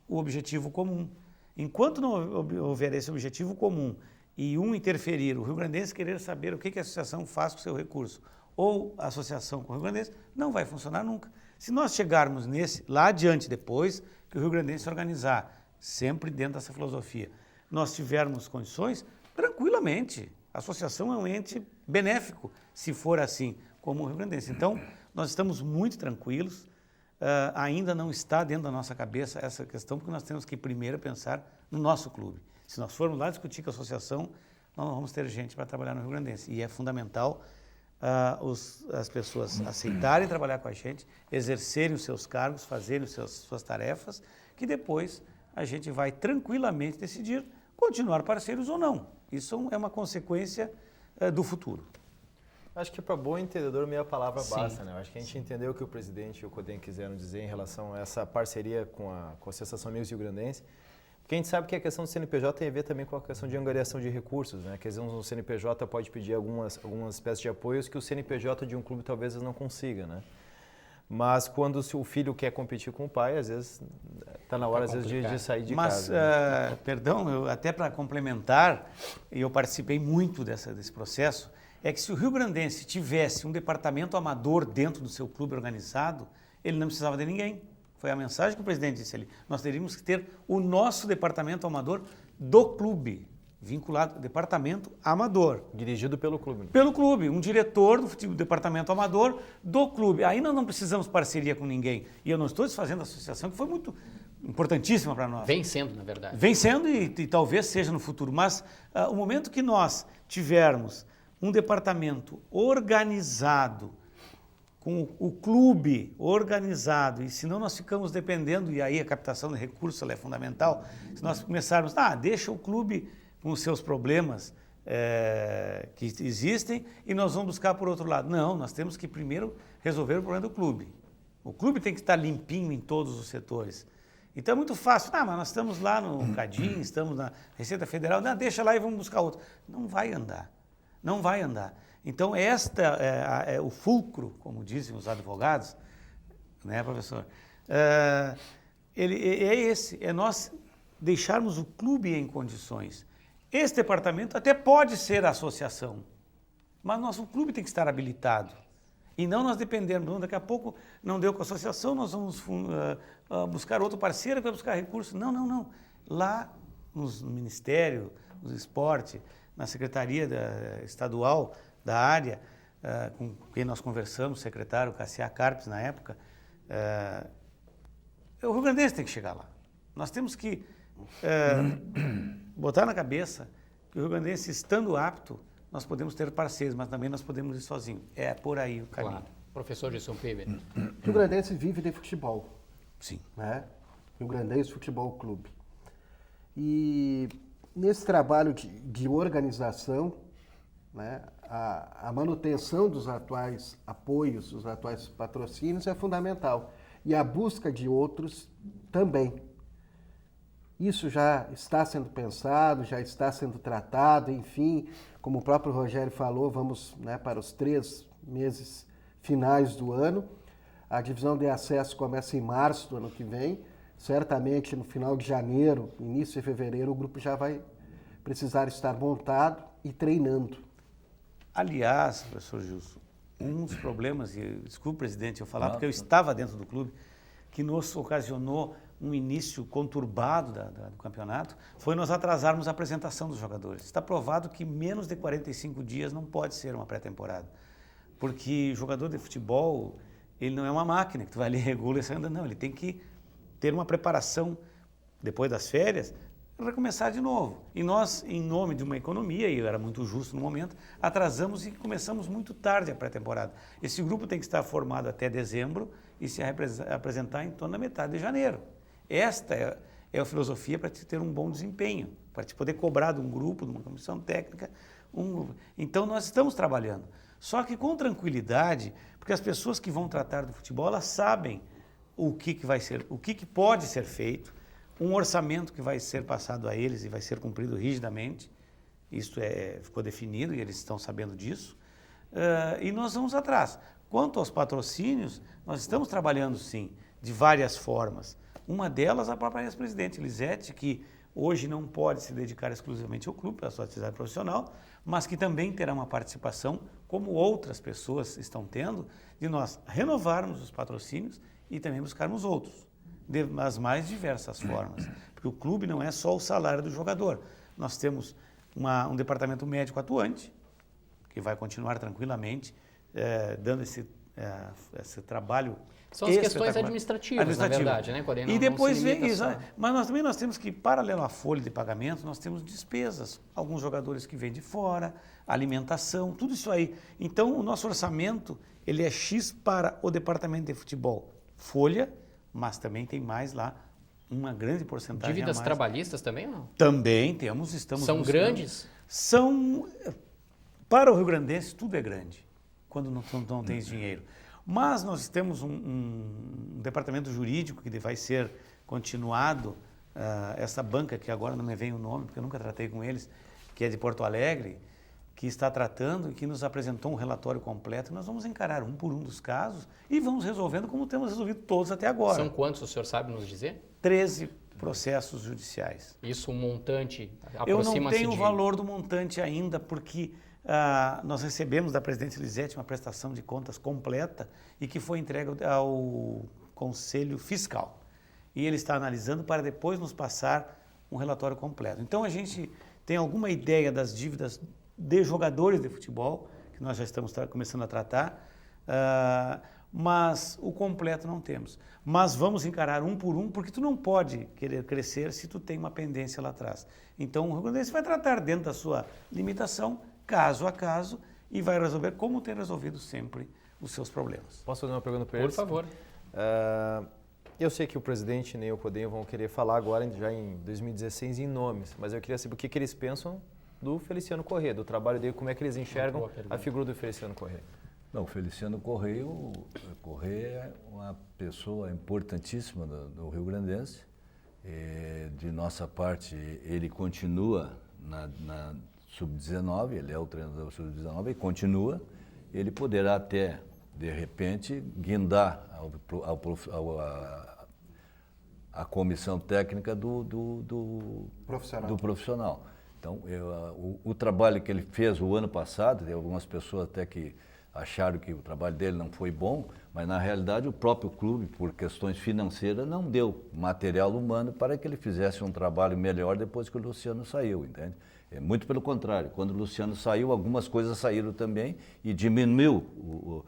S4: o objetivo comum. Enquanto não houver esse objetivo comum e um interferir, o rio-grandense querer saber o que a associação faz com o seu recurso, ou a associação com o rio-grandense, não vai funcionar nunca. Se nós chegarmos lá adiante depois, que o rio-grandense organizar, sempre dentro dessa filosofia, nós tivermos condições, tranquilamente, a associação é um ente benéfico, se for assim, como o rio-grandense. Então, nós estamos muito tranquilos, ainda não está dentro da nossa cabeça essa questão, porque nós temos que primeiro pensar no nosso clube. Se nós formos lá discutir com a associação, nós não vamos ter gente para trabalhar no rio-grandense. E é fundamental as pessoas aceitarem trabalhar com a gente, exercerem os seus cargos, fazerem suas tarefas, que depois a gente vai tranquilamente decidir continuar parceiros ou não. Isso é uma consequência do futuro.
S2: Acho que para bom entendedor meia palavra basta, né? Acho que a gente entendeu o que o presidente e o Codem quiseram dizer em relação a essa parceria com a Associação Amigos Rio-Grandense. Porque a gente sabe que a questão do CNPJ tem a ver também com a questão de angariação de recursos, né? Quer dizer, o CNPJ pode pedir algumas espécies de apoios que o CNPJ de um clube talvez não consiga, né? Mas quando o filho quer competir com o pai, às vezes está na hora às vezes de sair de casa.
S4: Mas, perdão, até para complementar, eu participei muito desse processo, é que se o rio-grandense tivesse um departamento amador dentro do seu clube organizado, ele não precisava de ninguém. Foi a mensagem que o presidente disse ali. Nós teríamos que ter o nosso departamento amador do clube, vinculado ao departamento amador.
S2: Dirigido pelo clube.
S4: Pelo clube, um diretor do departamento amador do clube. Aí nós não precisamos parceria com ninguém. E eu não estou desfazendo a associação, que foi muito importantíssima para nós.
S1: Vem sendo, na verdade.
S4: Vem sendo e talvez seja no futuro. Mas o momento que nós tivermos um departamento organizado, com o clube organizado, e senão nós ficamos dependendo, e aí a captação de recursos ela é fundamental, se nós começarmos, deixa o clube com os seus problemas que existem e nós vamos buscar por outro lado. Não, nós temos que primeiro resolver o problema do clube. O clube tem que estar limpinho em todos os setores. Então é muito fácil, mas nós estamos lá no CADIM, estamos na Receita Federal, deixa lá e vamos buscar outro. Não vai andar. Não vai andar. Então, esta é o fulcro, como dizem os advogados, né, professor? É nós deixarmos o clube em condições. Esse departamento até pode ser a associação, mas nosso clube tem que estar habilitado. E não nós dependermos, daqui a pouco não deu com a associação, nós vamos buscar outro parceiro que vai buscar recursos. Não. Lá no Ministério do Esporte, na Secretaria Estadual da área, com quem nós conversamos, o secretário Cassiá Carpes na época, o rio-grandense tem que chegar lá. Nós temos que botar na cabeça que o rio-grandense, estando apto, nós podemos ter parceiros, mas também nós podemos ir sozinhos. É por aí o caminho.
S1: Claro. Professor Gilson Piber.
S5: O rio-grandense vive de futebol.
S4: Sim.
S5: Né? Rio-Grandense Futebol Clube. E nesse trabalho de organização, né, a manutenção dos atuais apoios, dos atuais patrocínios é fundamental. E a busca de outros também. Isso já está sendo pensado, já está sendo tratado, enfim, como o próprio Rogério falou, vamos, né, para os 3 meses finais do ano. A divisão de acesso começa em março do ano que vem. Certamente no final de janeiro, início de fevereiro, o grupo já vai precisar estar montado e treinando.
S4: Aliás, professor Gilson, um dos problemas, e desculpe, presidente, eu falar, porque eu estava dentro do clube, que nos ocasionou um início conturbado do campeonato, foi nós atrasarmos a apresentação dos jogadores. Está provado que menos de 45 dias não pode ser uma pré-temporada, porque jogador de futebol, ele não é uma máquina que tu vai ali, regula e sai andando, não, ele tem que ter uma preparação depois das férias, para começar de novo. E nós, em nome de uma economia, e eu era muito justo no momento, atrasamos e começamos muito tarde a pré-temporada. Esse grupo tem que estar formado até dezembro e se apresentar em torno da metade de janeiro. Esta é a filosofia para te ter um bom desempenho, para te poder cobrar de um grupo, de uma comissão técnica, Então nós estamos trabalhando. Só que com tranquilidade, porque as pessoas que vão tratar do futebol, elas sabem o que vai ser, o que pode ser feito, um orçamento que vai ser passado a eles e vai ser cumprido rigidamente. Isso ficou definido e eles estão sabendo disso. E nós vamos atrás. Quanto aos patrocínios, nós estamos trabalhando, sim, de várias formas. Uma delas, a própria ex-presidente Lisete, que hoje não pode se dedicar exclusivamente ao clube, à sua atividade profissional, mas que também terá uma participação, como outras pessoas estão tendo, de nós renovarmos os patrocínios e também buscarmos outros, das mais diversas formas. Porque o clube não é só o salário do jogador. Nós temos um departamento médico atuante, que vai continuar tranquilamente dando esse trabalho.
S1: São as questões administrativas, na verdade, né?
S4: E depois vem isso. Mas nós temos que, paralelo à folha de pagamento, nós temos despesas. Alguns jogadores que vêm de fora, alimentação, tudo isso aí. Então, o nosso orçamento, ele é X para o departamento de futebol. Folha, mas também tem mais lá uma grande porcentagem
S1: dívidas
S4: a mais.
S1: Trabalhistas também ou não?
S4: Também estamos
S1: São
S4: buscando.
S1: grandes?
S4: Para o Rio Grandense, tudo é grande, quando não tens dinheiro. Mas nós temos um departamento jurídico que vai ser continuado, essa banca, que agora não me vem o nome, porque eu nunca tratei com eles, que é de Porto Alegre, que está tratando e que nos apresentou um relatório completo. Nós vamos encarar um por um dos casos e vamos resolvendo como temos resolvido todos até agora.
S1: São quantos, o senhor sabe nos dizer?
S4: 13 processos judiciais.
S1: Isso, um montante, aproxima-se
S4: Eu não tenho o valor do montante ainda, porque nós recebemos da presidente Lisete uma prestação de contas completa e que foi entregue ao Conselho Fiscal. E ele está analisando para depois nos passar um relatório completo. Então, a gente tem alguma ideia das dívidas de jogadores de futebol, que nós já estamos começando a tratar, mas o completo não temos. Mas vamos encarar um por um, porque tu não pode querer crescer se tu tem uma pendência lá atrás. Então, o Rio Grandense vai tratar dentro da sua limitação, caso a caso, e vai resolver como tem resolvido sempre os seus problemas.
S2: Posso fazer uma pergunta para eles?
S1: Por favor.
S2: Eu sei que o presidente nem o Codem vão querer falar agora, já em 2016, em nomes, mas eu queria saber o que eles pensam do Feliciano Corrêa, do trabalho dele, como é que eles enxergam a figura do Feliciano Corrêa.
S3: Não, o Feliciano Corrêa é uma pessoa importantíssima do Rio Grandense. De nossa parte, ele continua na Sub-19, ele é o treinador Sub-19 e continua. Ele poderá até, de repente, guindar a comissão técnica do profissional. Então, o trabalho que ele fez o ano passado, tem algumas pessoas até que acharam que o trabalho dele não foi bom, mas na realidade o próprio clube, por questões financeiras, não deu material humano para que ele fizesse um trabalho melhor depois que o Luciano saiu, entende? Muito pelo contrário, quando o Luciano saiu, algumas coisas saíram também e diminuiu.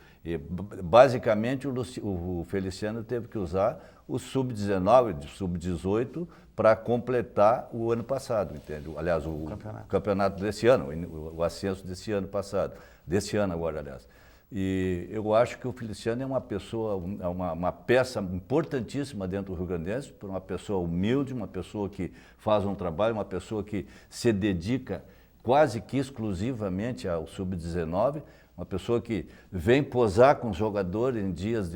S3: Basicamente, o Feliciano teve que usar o Sub-19, Sub-18, para completar o ano passado, entende? Aliás, o campeonato desse ano, o ascenso desse ano passado, desse ano agora, aliás. E eu acho que o Feliciano é uma pessoa, uma peça importantíssima dentro do Rio Grandense, por uma pessoa humilde, uma pessoa que faz um trabalho, uma pessoa que se dedica quase que exclusivamente ao Sub-19, uma pessoa que vem posar com os jogadores em dias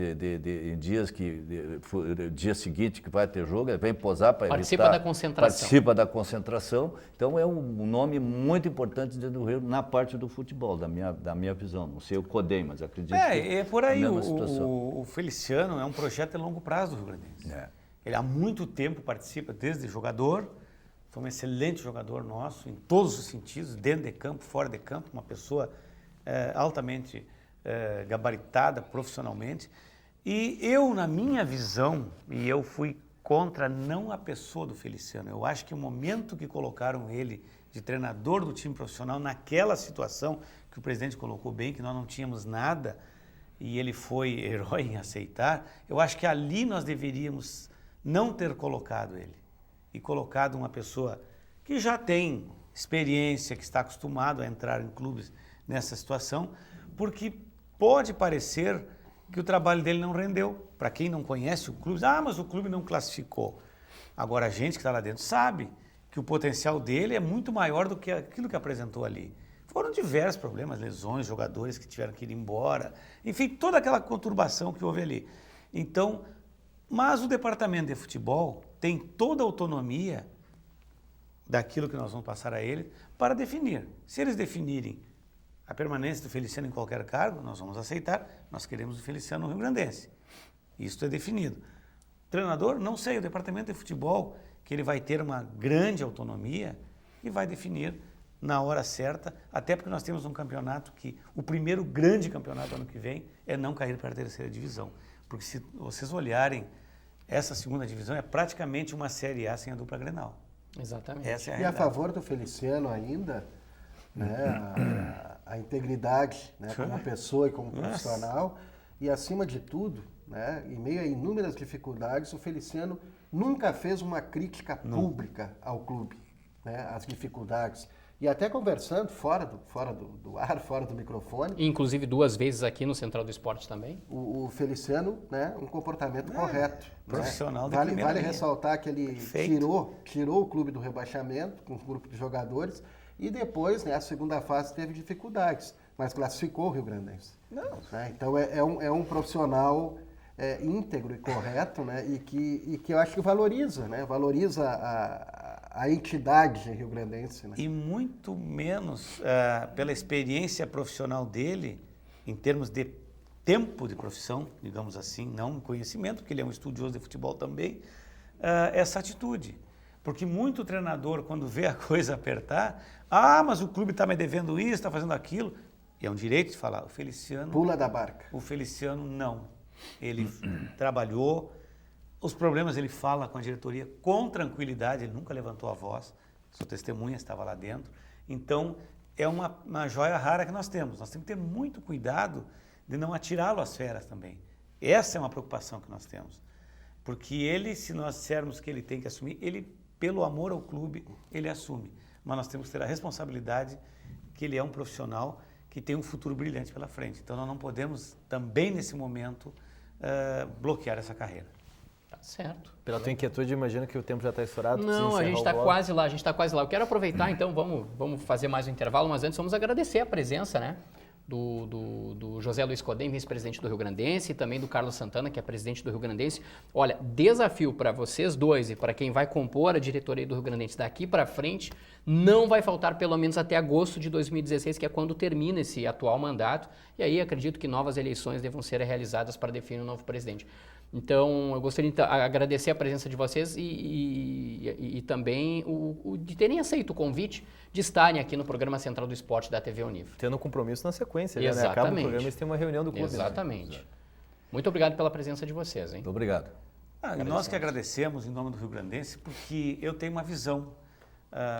S3: dia seguinte que vai ter jogo, vem posar para
S1: participa da concentração.
S3: Participa da concentração. Então é um nome muito importante dentro do Rio na parte do futebol, da minha visão. Não sei o Codem, mas acredito que
S4: é por aí. O Feliciano é um projeto de longo prazo do Rio Grandense. Ele há muito tempo participa, desde jogador. Foi um excelente jogador nosso em todos os sentidos, dentro de campo, fora de campo, uma pessoa altamente gabaritada profissionalmente. E eu, na minha visão, e eu fui contra não a pessoa do Feliciano, eu acho que o momento que colocaram ele de treinador do time profissional, naquela situação que o presidente colocou bem, que nós não tínhamos nada, e ele foi herói em aceitar, eu acho que ali nós deveríamos não ter colocado ele, e colocado uma pessoa que já tem experiência, que está acostumado a entrar em clubes nessa situação, porque pode parecer que o trabalho dele não rendeu. Para quem não conhece o clube, mas o clube não classificou. Agora, a gente que está lá dentro sabe que o potencial dele é muito maior do que aquilo que apresentou ali. Foram diversos problemas, lesões, jogadores que tiveram que ir embora, enfim, toda aquela conturbação que houve ali. Então, mas o departamento de futebol tem toda a autonomia daquilo que nós vamos passar a ele para definir. Se eles definirem a permanência do Feliciano em qualquer cargo, nós vamos aceitar, nós queremos o Feliciano no Rio Grandense. Isso é definido. Treinador, não sei, o departamento de futebol, que ele vai ter uma grande autonomia e vai definir na hora certa, até porque nós temos um campeonato que, o primeiro grande campeonato ano que vem, é não cair para a terceira divisão. Porque se vocês olharem, essa segunda divisão é praticamente uma Série A sem a dupla Grenal.
S1: Exatamente.
S4: Essa é a
S5: E a
S4: realidade.
S5: favor do Feliciano ainda, né, a integridade, né, como pessoa e como profissional, e acima de tudo, né, em meio a inúmeras dificuldades, o Feliciano nunca fez uma crítica pública ao clube, né, às dificuldades. E até conversando fora do ar, fora do microfone.
S1: Inclusive 2 vezes aqui no Central do Esporte também.
S5: O Feliciano, né, um comportamento correto.
S4: Profissional
S5: né?
S4: de primeira
S5: Vale
S4: linha.
S5: ressaltar que ele tirou o clube do rebaixamento com um grupo de jogadores e depois, né, a segunda fase teve dificuldades, mas classificou o Rio Grandense. Né? Então é um profissional íntegro e correto, né, e que eu acho que valoriza, né, a entidade rio-grandense. Né?
S4: E muito menos pela experiência profissional dele, em termos de tempo de profissão, digamos assim, não conhecimento, porque ele é um estudioso de futebol também, essa atitude. Porque muito treinador, quando vê a coisa apertar, mas o clube está me devendo isso, está fazendo aquilo, e é um direito de falar, o Feliciano...
S5: Pula da barca.
S4: O Feliciano não. Ele trabalhou, os problemas ele fala com a diretoria com tranquilidade, ele nunca levantou a voz, sua testemunha estava lá dentro. Então, é uma joia rara que nós temos. Nós temos que ter muito cuidado de não atirá-lo às feras também. Essa é uma preocupação que nós temos. Porque ele, se nós dissermos que ele tem que assumir, ele, pelo amor ao clube, ele assume. Mas nós temos que ter a responsabilidade que ele é um profissional que tem um futuro brilhante pela frente. Então, nós não podemos, também nesse momento, bloquear essa carreira.
S1: Tá certo.
S2: Pela tua inquietude, imagino que o tempo já está estourado.
S1: Não, a gente está quase lá, Eu quero aproveitar, então, vamos fazer mais um intervalo, mas antes vamos agradecer a presença, né, do José Luiz Codem, vice-presidente do Rio Grandense, e também do Carlos Santana, que é presidente do Rio Grandense. Olha, desafio para vocês dois e para quem vai compor a diretoria do Rio Grandense daqui para frente, não vai faltar pelo menos até agosto de 2016, que é quando termina esse atual mandato, e aí acredito que novas eleições devam ser realizadas para definir um novo presidente. Então, eu gostaria de agradecer a presença de vocês e também de terem aceito o convite de estarem aqui no programa Central do Esporte da TV Unifra.
S2: Tendo um compromisso na sequência,
S1: Exatamente.
S2: Já, né? Acaba o programa e tem uma reunião do clube.
S1: Exatamente.
S2: Né?
S1: Muito obrigado pela presença de vocês, hein?
S3: Muito obrigado.
S4: E nós que agradecemos em nome do Rio Grandense, porque eu tenho uma visão.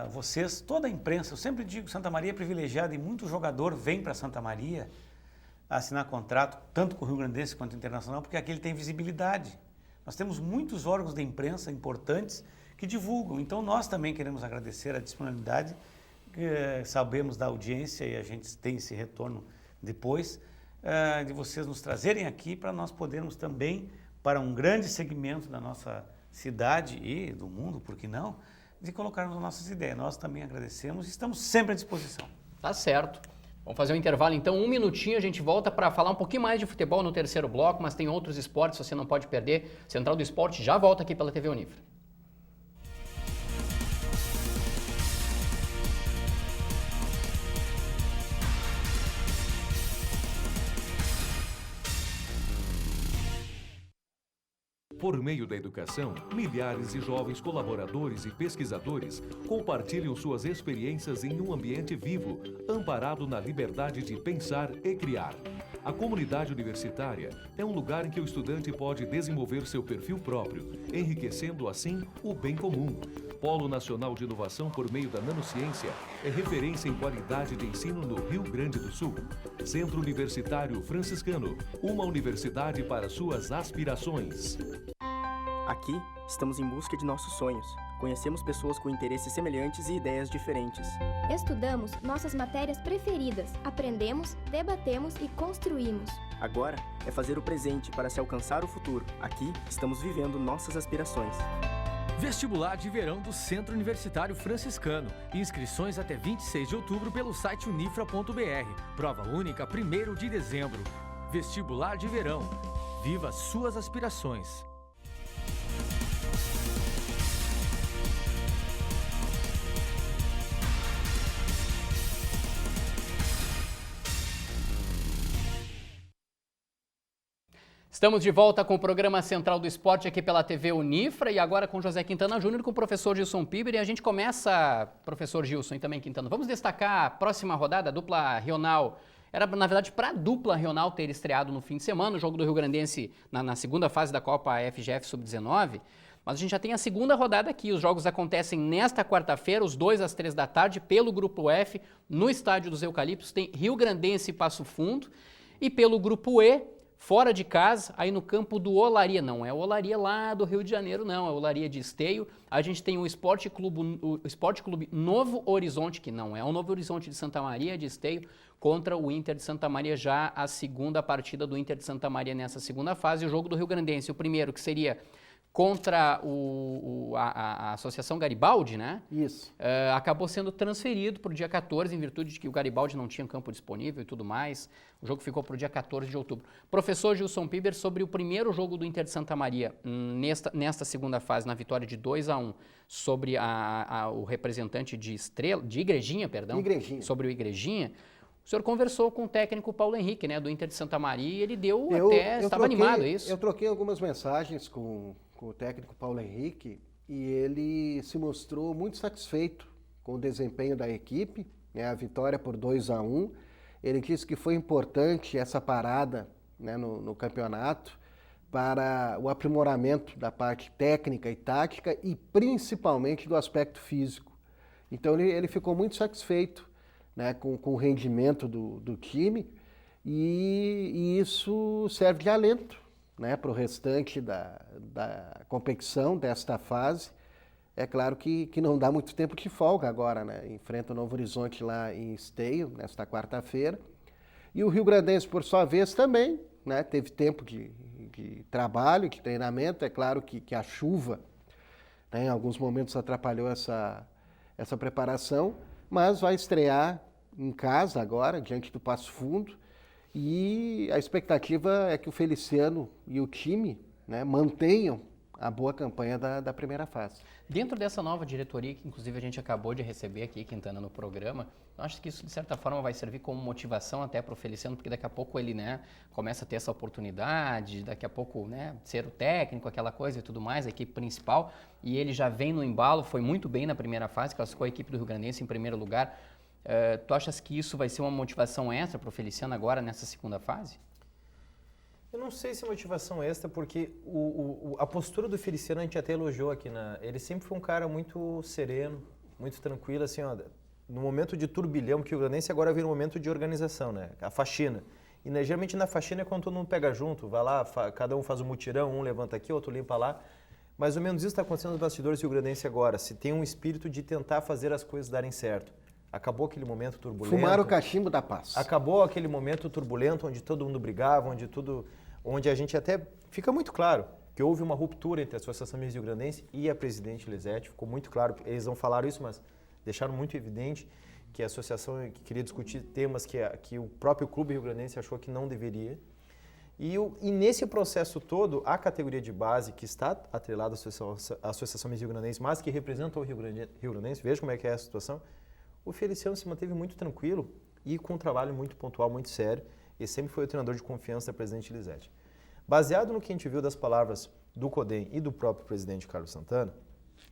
S4: Vocês, toda a imprensa, eu sempre digo que Santa Maria é privilegiada e muito jogador vem para Santa Maria assinar contrato, tanto com o Rio Grandense quanto internacional, porque aqui ele tem visibilidade. Nós temos muitos órgãos de imprensa importantes que divulgam, então nós também queremos agradecer a disponibilidade, sabemos da audiência e a gente tem esse retorno depois, de vocês nos trazerem aqui para nós podermos também, para um grande segmento da nossa cidade e do mundo, por que não, de colocarmos as nossas ideias. Nós também agradecemos e estamos sempre à disposição.
S1: Tá certo. Vamos fazer um intervalo, então, 1 minutinho, a gente volta para falar um pouquinho mais de futebol no terceiro bloco, mas tem outros esportes, você não pode perder. Central do Esporte já volta aqui pela TV Unifra.
S12: Por meio da educação, milhares de jovens colaboradores e pesquisadores compartilham suas experiências em um ambiente vivo, amparado na liberdade de pensar e criar. A comunidade universitária é um lugar em que o estudante pode desenvolver seu perfil próprio, enriquecendo assim o bem comum. Polo Nacional de Inovação por meio da Nanociência é referência em qualidade de ensino no Rio Grande do Sul. Centro Universitário Franciscano, uma universidade para suas aspirações.
S13: Aqui, estamos em busca de nossos sonhos. Conhecemos pessoas com interesses semelhantes e ideias diferentes.
S14: Estudamos nossas matérias preferidas, aprendemos, debatemos e construímos.
S13: Agora é fazer o presente para se alcançar o futuro. Aqui, estamos vivendo nossas aspirações.
S6: Vestibular de verão do Centro Universitário Franciscano. Inscrições até 26 de outubro pelo site unifra.br. Prova única 1º de dezembro. Vestibular de verão. Viva suas aspirações.
S1: Estamos de volta com o programa Central do Esporte aqui pela TV Unifra e agora com José Quintana Júnior e com o professor Gilson Piber. E a gente começa, professor Gilson e também Quintana, vamos destacar a próxima rodada, a dupla Rional. Era, na verdade, para a dupla Rional ter estreado no fim de semana, o jogo do Rio Grandense na segunda fase da Copa FGF Sub-19. Mas a gente já tem a segunda rodada aqui. Os jogos acontecem nesta quarta-feira, os 2 às 3 da tarde, pelo Grupo F, no Estádio dos Eucaliptos. Tem Rio Grandense e Passo Fundo. E pelo Grupo E, fora de casa, aí no campo do Olaria. Não é o Olaria lá do Rio de Janeiro, não. É o Olaria de Esteio. A gente tem o Esporte Clube Novo Horizonte, que não é o Novo Horizonte de Santa Maria, de Esteio, contra o Inter de Santa Maria, já a segunda partida do Inter de Santa Maria nessa segunda fase. O jogo do Rio Grandense, o primeiro, que seria contra a Associação Garibaldi, né?
S5: Isso.
S1: Acabou sendo transferido para o dia 14, em virtude de que o Garibaldi não tinha campo disponível e tudo mais. O jogo ficou para o dia 14 de outubro. Professor Gilson Piber, sobre o primeiro jogo do Inter de Santa Maria, nesta segunda fase, na vitória de 2-1, sobre o representante de Igrejinha, sobre o Igrejinha, o senhor conversou com o técnico Paulo Henrique, né, do Inter de Santa Maria, e ele estava animado, é isso?
S5: Eu troquei algumas mensagens com o técnico Paulo Henrique e ele se mostrou muito satisfeito com o desempenho da equipe, né, a vitória por 2-1. Ele disse que foi importante essa parada, né, no campeonato para o aprimoramento da parte técnica e tática e principalmente do aspecto físico. Então ele ficou muito satisfeito, né, com o rendimento do time e isso serve de alento, né, para o restante da competição desta fase. É claro que não dá muito tempo de folga agora, né? Enfrenta o Novo Horizonte lá em Esteio, nesta quarta-feira. E o Rio Grandense, por sua vez, também, né, teve tempo de trabalho, de treinamento. É claro que a chuva, né, em alguns momentos atrapalhou essa preparação, mas vai estrear em casa agora, diante do Passo Fundo. E a expectativa é que o Feliciano e o time, né, mantenham a boa campanha da primeira fase.
S1: Dentro dessa nova diretoria, que inclusive a gente acabou de receber aqui, Quintana, no programa, eu acho que isso de certa forma vai servir como motivação até para o Feliciano, porque daqui a pouco ele, né, começa a ter essa oportunidade, daqui a pouco, né, ser o técnico, aquela coisa e tudo mais, a equipe principal, e ele já vem no embalo, foi muito bem na primeira fase, classificou a equipe do Rio Grandense em primeiro lugar. Tu achas que isso vai ser uma motivação extra para o Feliciano agora nessa segunda fase?
S2: Eu não sei se é motivação extra, porque a postura do Feliciano a gente até elogiou aqui. Ele sempre foi um cara muito sereno, muito tranquilo, assim, ó, no momento de turbilhão, que o Grandense agora vira um momento de organização, né? A faxina. E geralmente na faxina é quando todo mundo pega junto, vai lá, cada um faz um mutirão, um levanta aqui, outro limpa lá. Mais ou menos isso está acontecendo nos bastidores do Rio Grandense agora. Se tem um espírito de tentar fazer as coisas darem certo. Acabou aquele momento turbulento.
S5: Fumar o cachimbo da paz.
S2: Acabou aquele momento turbulento onde todo mundo brigava, onde a gente até... Fica muito claro que houve uma ruptura entre a Associação Rio Grandense e a presidente Lisete. Ficou muito claro, eles não falaram isso, mas deixaram muito evidente que a associação queria discutir temas que o próprio Clube Rio Grandense achou que não deveria. E nesse processo todo, a categoria de base, que está atrelada à Associação Rio Grandense, mas que representa o Rio Grandense, veja como é que é a situação, o Feliciano se manteve muito tranquilo e com um trabalho muito pontual, muito sério, e sempre foi o treinador de confiança da presidente Lisete. Baseado no que a gente viu das palavras do Codem e do próprio presidente Carlos Santana,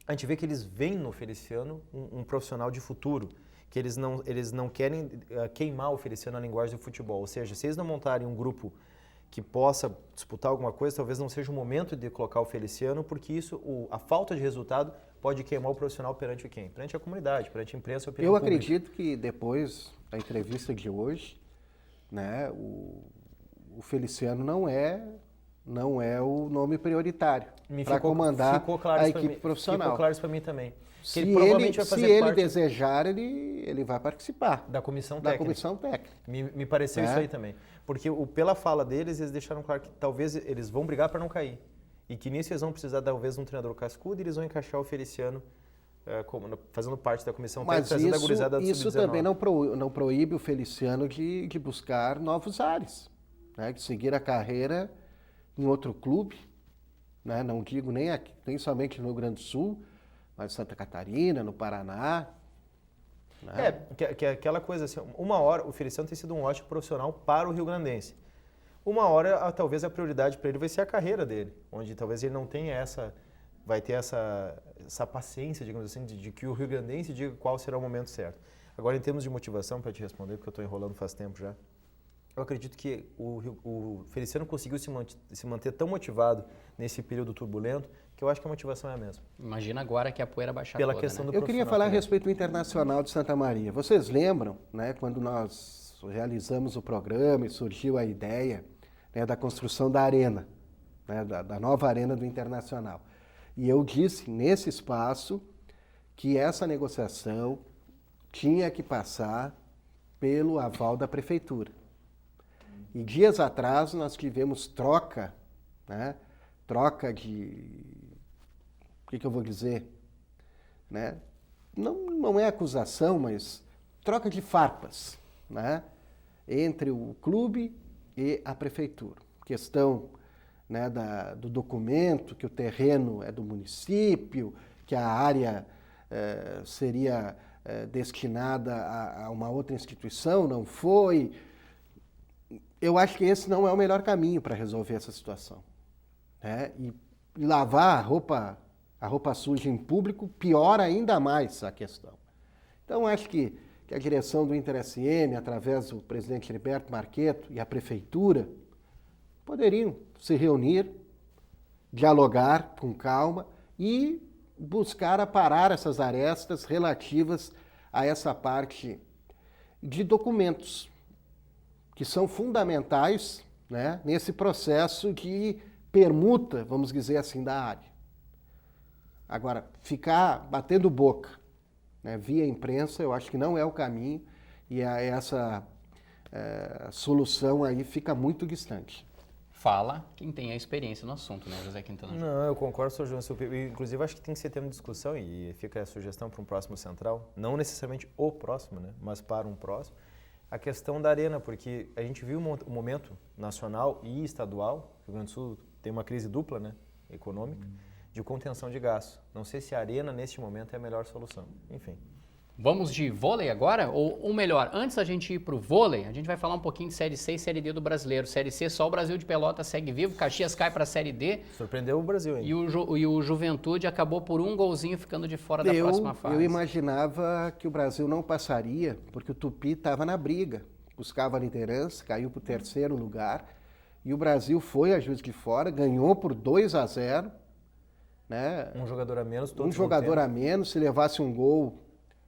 S2: a gente vê que eles veem no Feliciano um profissional de futuro, que eles não querem queimar o Feliciano na linguagem do futebol, ou seja, se eles não montarem um grupo que possa disputar alguma coisa, talvez não seja o momento de colocar o Feliciano, porque isso, a falta de resultado pode queimar o profissional perante quem? Perante a comunidade, perante a imprensa e a opinião pública.
S5: Eu acredito que depois da entrevista de hoje, né, o Feliciano não é o nome prioritário para comandar a equipe profissional.
S2: Ficou claro isso para mim também.
S5: Se ele desejar, ele vai participar
S2: da comissão
S5: técnica.
S2: Me pareceu isso aí também. Porque pela fala deles, eles deixaram claro que talvez eles vão brigar para não cair. E que nisso eles vão precisar talvez de um treinador cascudo e eles vão encaixar o Feliciano fazendo parte da comissão técnica, trazendo a gurizada do
S5: Mas isso também não proíbe o Feliciano de buscar novos ares, né? De seguir a carreira em outro clube, né? Não digo nem aqui, nem somente no Rio Grande do Sul, mas Santa Catarina, no Paraná. Né?
S2: Que é aquela coisa assim, uma hora o Feliciano tem sido um ótimo profissional para o Rio Grandense. uma hora talvez a prioridade para ele vai ser a carreira dele, onde talvez ele não tenha vai ter essa paciência, digamos assim, de que o rio-grandense diga qual será o momento certo. Agora, em termos de motivação, para te responder, porque eu estou enrolando faz tempo já, eu acredito que o Feliciano conseguiu se manter tão motivado nesse período turbulento que eu acho que a motivação é a mesma.
S1: Imagina agora que a poeira baixar
S2: Pela
S1: toda,
S2: questão
S1: né?
S2: do
S5: Eu queria
S2: profissional
S5: falar a
S2: também.
S5: respeito do Internacional de Santa Maria. Vocês lembram, né, quando nós realizamos o programa e surgiu a ideia, né, da construção da arena, né, da nova arena do Internacional. E eu disse nesse espaço que essa negociação tinha que passar pelo aval da prefeitura. E dias atrás nós tivemos troca, né, troca de... O que eu vou dizer? Né? Não é acusação, mas troca de farpas, né, entre o clube e a prefeitura. Questão, né, do documento, que o terreno é do município, que a área seria destinada a uma outra instituição, não foi. Eu acho que esse não é o melhor caminho para resolver essa situação, né? E lavar a roupa suja em público piora ainda mais a questão. Então, acho que a direção do Inter-SM, através do presidente Heriberto Marqueto e a prefeitura, poderiam se reunir, dialogar com calma e buscar aparar essas arestas relativas a essa parte de documentos que são fundamentais, né, nesse processo de permuta, vamos dizer assim, da área. Agora, ficar batendo boca, né, via imprensa, eu acho que não é o caminho e essa solução aí fica muito distante.
S1: Fala quem tem a experiência no assunto, né, José Quintana?
S2: Não, eu concordo, Sr. João Silva. Inclusive, acho que tem que ser tema de discussão e fica a sugestão para um próximo central, não necessariamente o próximo, né, mas para um próximo, a questão da arena, porque a gente viu um momento nacional e estadual, o Rio Grande do Sul tem uma crise dupla, né, econômica, de contenção de gastos. Não sei se a arena, neste momento, é a melhor solução. Enfim.
S1: Vamos de vôlei agora? Ou melhor, antes da gente ir para o vôlei, a gente vai falar um pouquinho de Série C e Série D do Brasileiro. Série C, só o Brasil de Pelotas segue vivo, Caxias cai para a Série D.
S2: Surpreendeu o Brasil ainda.
S1: E o Juventude acabou por um golzinho ficando de fora da próxima fase.
S5: Eu imaginava que o Brasil não passaria, porque o Tupi estava na briga. Buscava a liderança, caiu para o terceiro lugar. E o Brasil foi a Juiz de Fora, ganhou por 2-0. Né?
S2: Um jogador a menos.
S5: Um jogador a menos, se levasse um gol,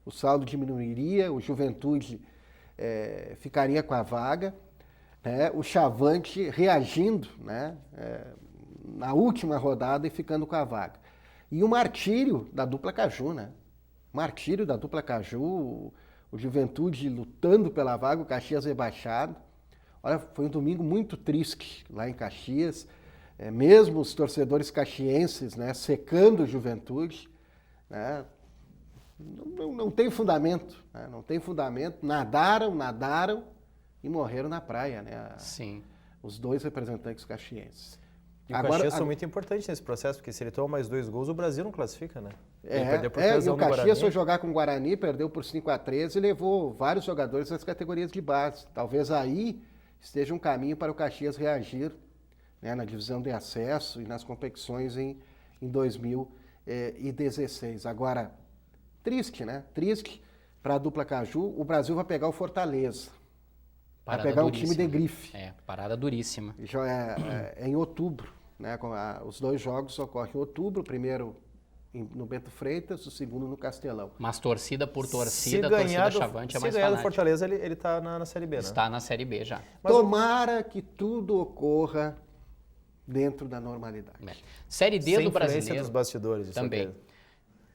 S5: o saldo diminuiria, o Juventude ficaria com a vaga, né? O Chavante reagindo, né? Na última rodada e ficando com a vaga. E o martírio da dupla Caju, né? Martírio da dupla Caju, o Juventude lutando pela vaga, o Caxias rebaixado. Olha, foi um domingo muito triste lá em Caxias, mesmo os torcedores caxienses, né, secando o Juventude, né? Não tem fundamento, né? Não tem fundamento. Nadaram e morreram na praia, né?
S1: Sim.
S5: Os dois representantes caxienses.
S2: E o Caxias são muito importantes nesse processo, porque se ele toma mais 2 gols, o Brasil não classifica, né?
S5: E o Caxias foi jogar com o Guarani, perdeu por 5-13 e levou vários jogadores das categorias de base. Talvez aí esteja um caminho para o Caxias reagir, né, na divisão de acesso e nas competições em 2016. Agora, triste, né? Triste para a dupla Caju. O Brasil vai pegar o Fortaleza.
S1: Parada
S5: vai pegar
S1: duríssima.
S5: um time de grife.
S1: Parada duríssima.
S5: Já é em outubro, né? Os 2 jogos ocorrem em outubro, o primeiro no Bento Freitas, o segundo no Castelão.
S1: Mas torcida por torcida, a torcida Chavante é mais fanática.
S2: Se ganhar do Fortaleza, ele está na Série B, né?
S1: Está na Série B já.
S5: Mas tomara que tudo ocorra dentro da normalidade.
S1: Série D do Brasileiro.
S2: Dos bastidores.
S1: Também.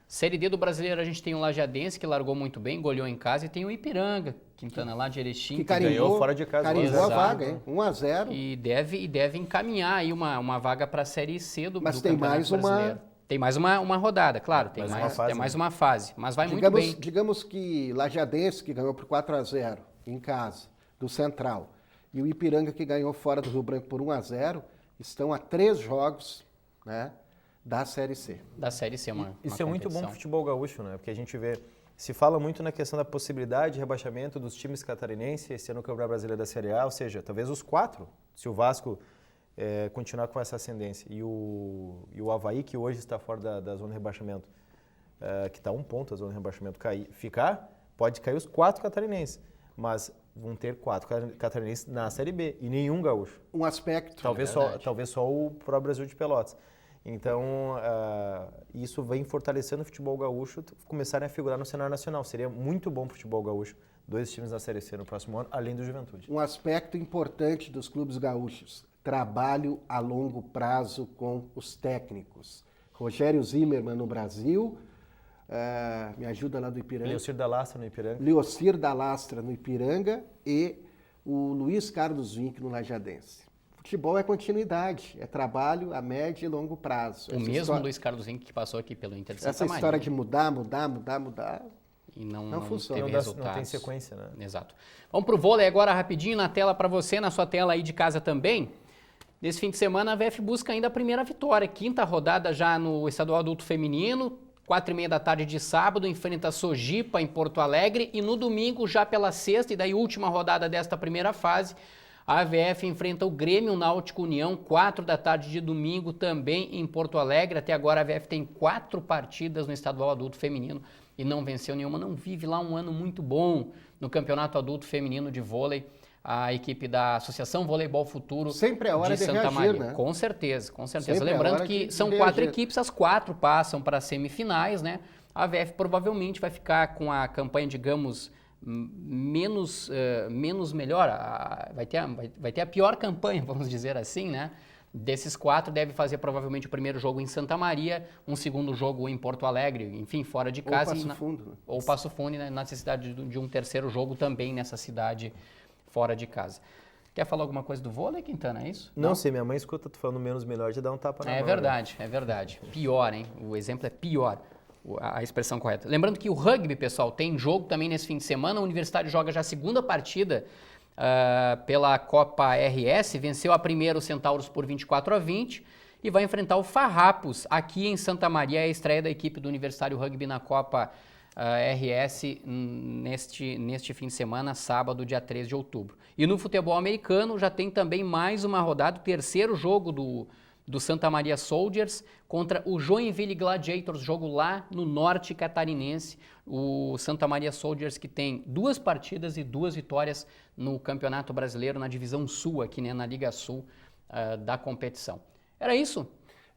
S1: Série D do Brasileiro, a gente tem o Lajadense, que largou muito bem, goleou em casa, e tem o Ipiranga, Quintana lá de Erechim,
S5: que ganhou fora de casa. Carimbou a vaga, hein? 1-0.
S1: E deve encaminhar aí uma vaga para a Série C do
S5: Mas tem mais
S1: Brasileiro. Tem mais uma rodada, claro, tem mais uma fase, mas vai muito bem.
S5: Digamos que Lajadense, que ganhou por 4-0 em casa, do Central, e o Ipiranga, que ganhou fora do Rio Branco por 1-0, estão a 3 jogos, né, da Série C.
S1: Da Série C,
S2: Isso é muito bom pro futebol gaúcho, né? Porque a gente vê Se fala muito na questão da possibilidade de rebaixamento dos times catarinenses esse ano no Campeonato Brasileiro da Série A, ou seja, talvez os 4, se o Vasco continuar com essa ascendência. E o Avaí, que hoje está fora da zona de rebaixamento, que está 1 ponto da zona de rebaixamento, pode cair os 4 catarinenses, mas vão ter 4 catarinenses na Série B e nenhum gaúcho.
S5: Um aspecto.
S2: Talvez só o próprio Brasil de Pelotas. Então, isso vem fortalecendo o futebol gaúcho começarem a figurar no cenário nacional. Seria muito bom para o futebol gaúcho, 2 times na Série C no próximo ano, além do Juventude.
S5: Um aspecto importante dos clubes gaúchos, trabalho a longo prazo com os técnicos. Rogério Zimmermann no Brasil, me ajuda lá do Ipiranga.
S2: Leocir da Lastra no Ipiranga.
S5: Leocir da Lastra no Ipiranga e o Luiz Carlos Vinck no Lajadense. Futebol é continuidade, é trabalho a médio e longo prazo.
S1: O mesmo Luiz Carlos Vinck que passou aqui pelo Inter de Santa Maria.
S5: Essa história de mudar
S1: e não
S5: funciona.
S1: Teve resultados.
S2: Não tem sequência, né?
S1: Exato. Vamos pro vôlei agora rapidinho na tela para você, na sua tela aí de casa também. Nesse fim de semana a VF busca ainda a primeira vitória, 5ª rodada já no Estadual Adulto Feminino, 4h30 da tarde de sábado, enfrenta a Sojipa em Porto Alegre e no domingo já pela 6ª e daí última rodada desta primeira fase, a AVF enfrenta o Grêmio Náutico União, 4 da tarde de domingo, também em Porto Alegre. Até agora a AVF tem 4 partidas no Estadual Adulto Feminino e não venceu nenhuma. Não vive lá um ano muito bom no Campeonato Adulto Feminino de Vôlei. A equipe da Associação Voleibol Futuro
S5: sempre é hora
S1: de Santa
S5: reagir,
S1: Maria.
S5: né?
S1: Com certeza, com certeza.
S5: Sempre
S1: Lembrando que são 4 equipes, as 4 passam para as semifinais, né? A AVF provavelmente vai ficar com a campanha, digamos, menos melhor, vai ter a pior campanha, vamos dizer assim, né? Desses 4, deve fazer provavelmente o primeiro jogo em Santa Maria, um segundo jogo em Porto Alegre, enfim, fora de casa. Ou Passo Fundo, né? Na necessidade de um terceiro jogo também nessa cidade fora de casa. Quer falar alguma coisa do vôlei, Quintana, é isso?
S2: Não sei, minha mãe escuta tu falando menos melhor de dar um tapa na mão.
S1: É verdade, é verdade. Pior, hein? O exemplo é pior. A expressão correta. Lembrando que o rugby, pessoal, tem jogo também nesse fim de semana. O Universitário joga já a 2ª partida pela Copa RS. Venceu a primeira o Centauros por 24-20 e vai enfrentar o Farrapos aqui em Santa Maria. É a estreia da equipe do Universitário Rugby na Copa RS neste fim de semana, sábado, dia 3 de outubro. E no futebol americano já tem também mais uma rodada, o terceiro jogo do Santa Maria Soldiers contra o Joinville Gladiators, jogo lá no norte catarinense. O Santa Maria Soldiers que tem 2 partidas e 2 vitórias no Campeonato Brasileiro, na Divisão Sul, aqui, né, na Liga Sul da competição. Era isso?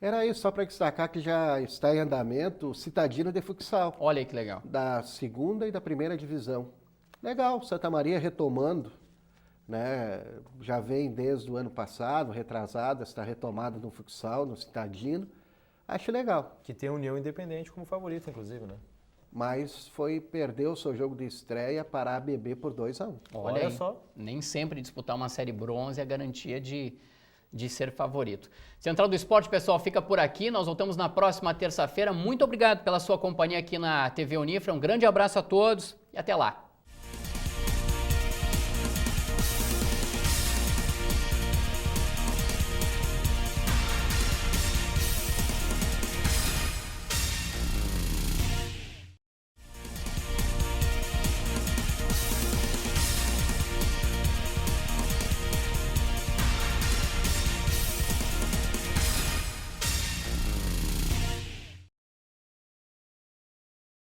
S5: Era isso, só para destacar que já está em andamento o Citadino de Futsal.
S1: Olha aí que legal.
S5: Da 2ª e da 1ª divisão. Legal, Santa Maria retomando, né? Já vem desde o ano passado, retrasado, esta retomada no futsal, no Citadino. Acho legal.
S2: Que tem a União Independente como favorito, inclusive, né?
S5: Mas perdeu o seu jogo de estreia para a ABB por 2-1.
S1: Olha só. Nem sempre disputar uma série bronze é garantia de ser favorito. Central do Esporte, pessoal, fica por aqui. Nós voltamos na próxima terça-feira. Muito obrigado pela sua companhia aqui na TV Unifra. Um grande abraço a todos e até lá.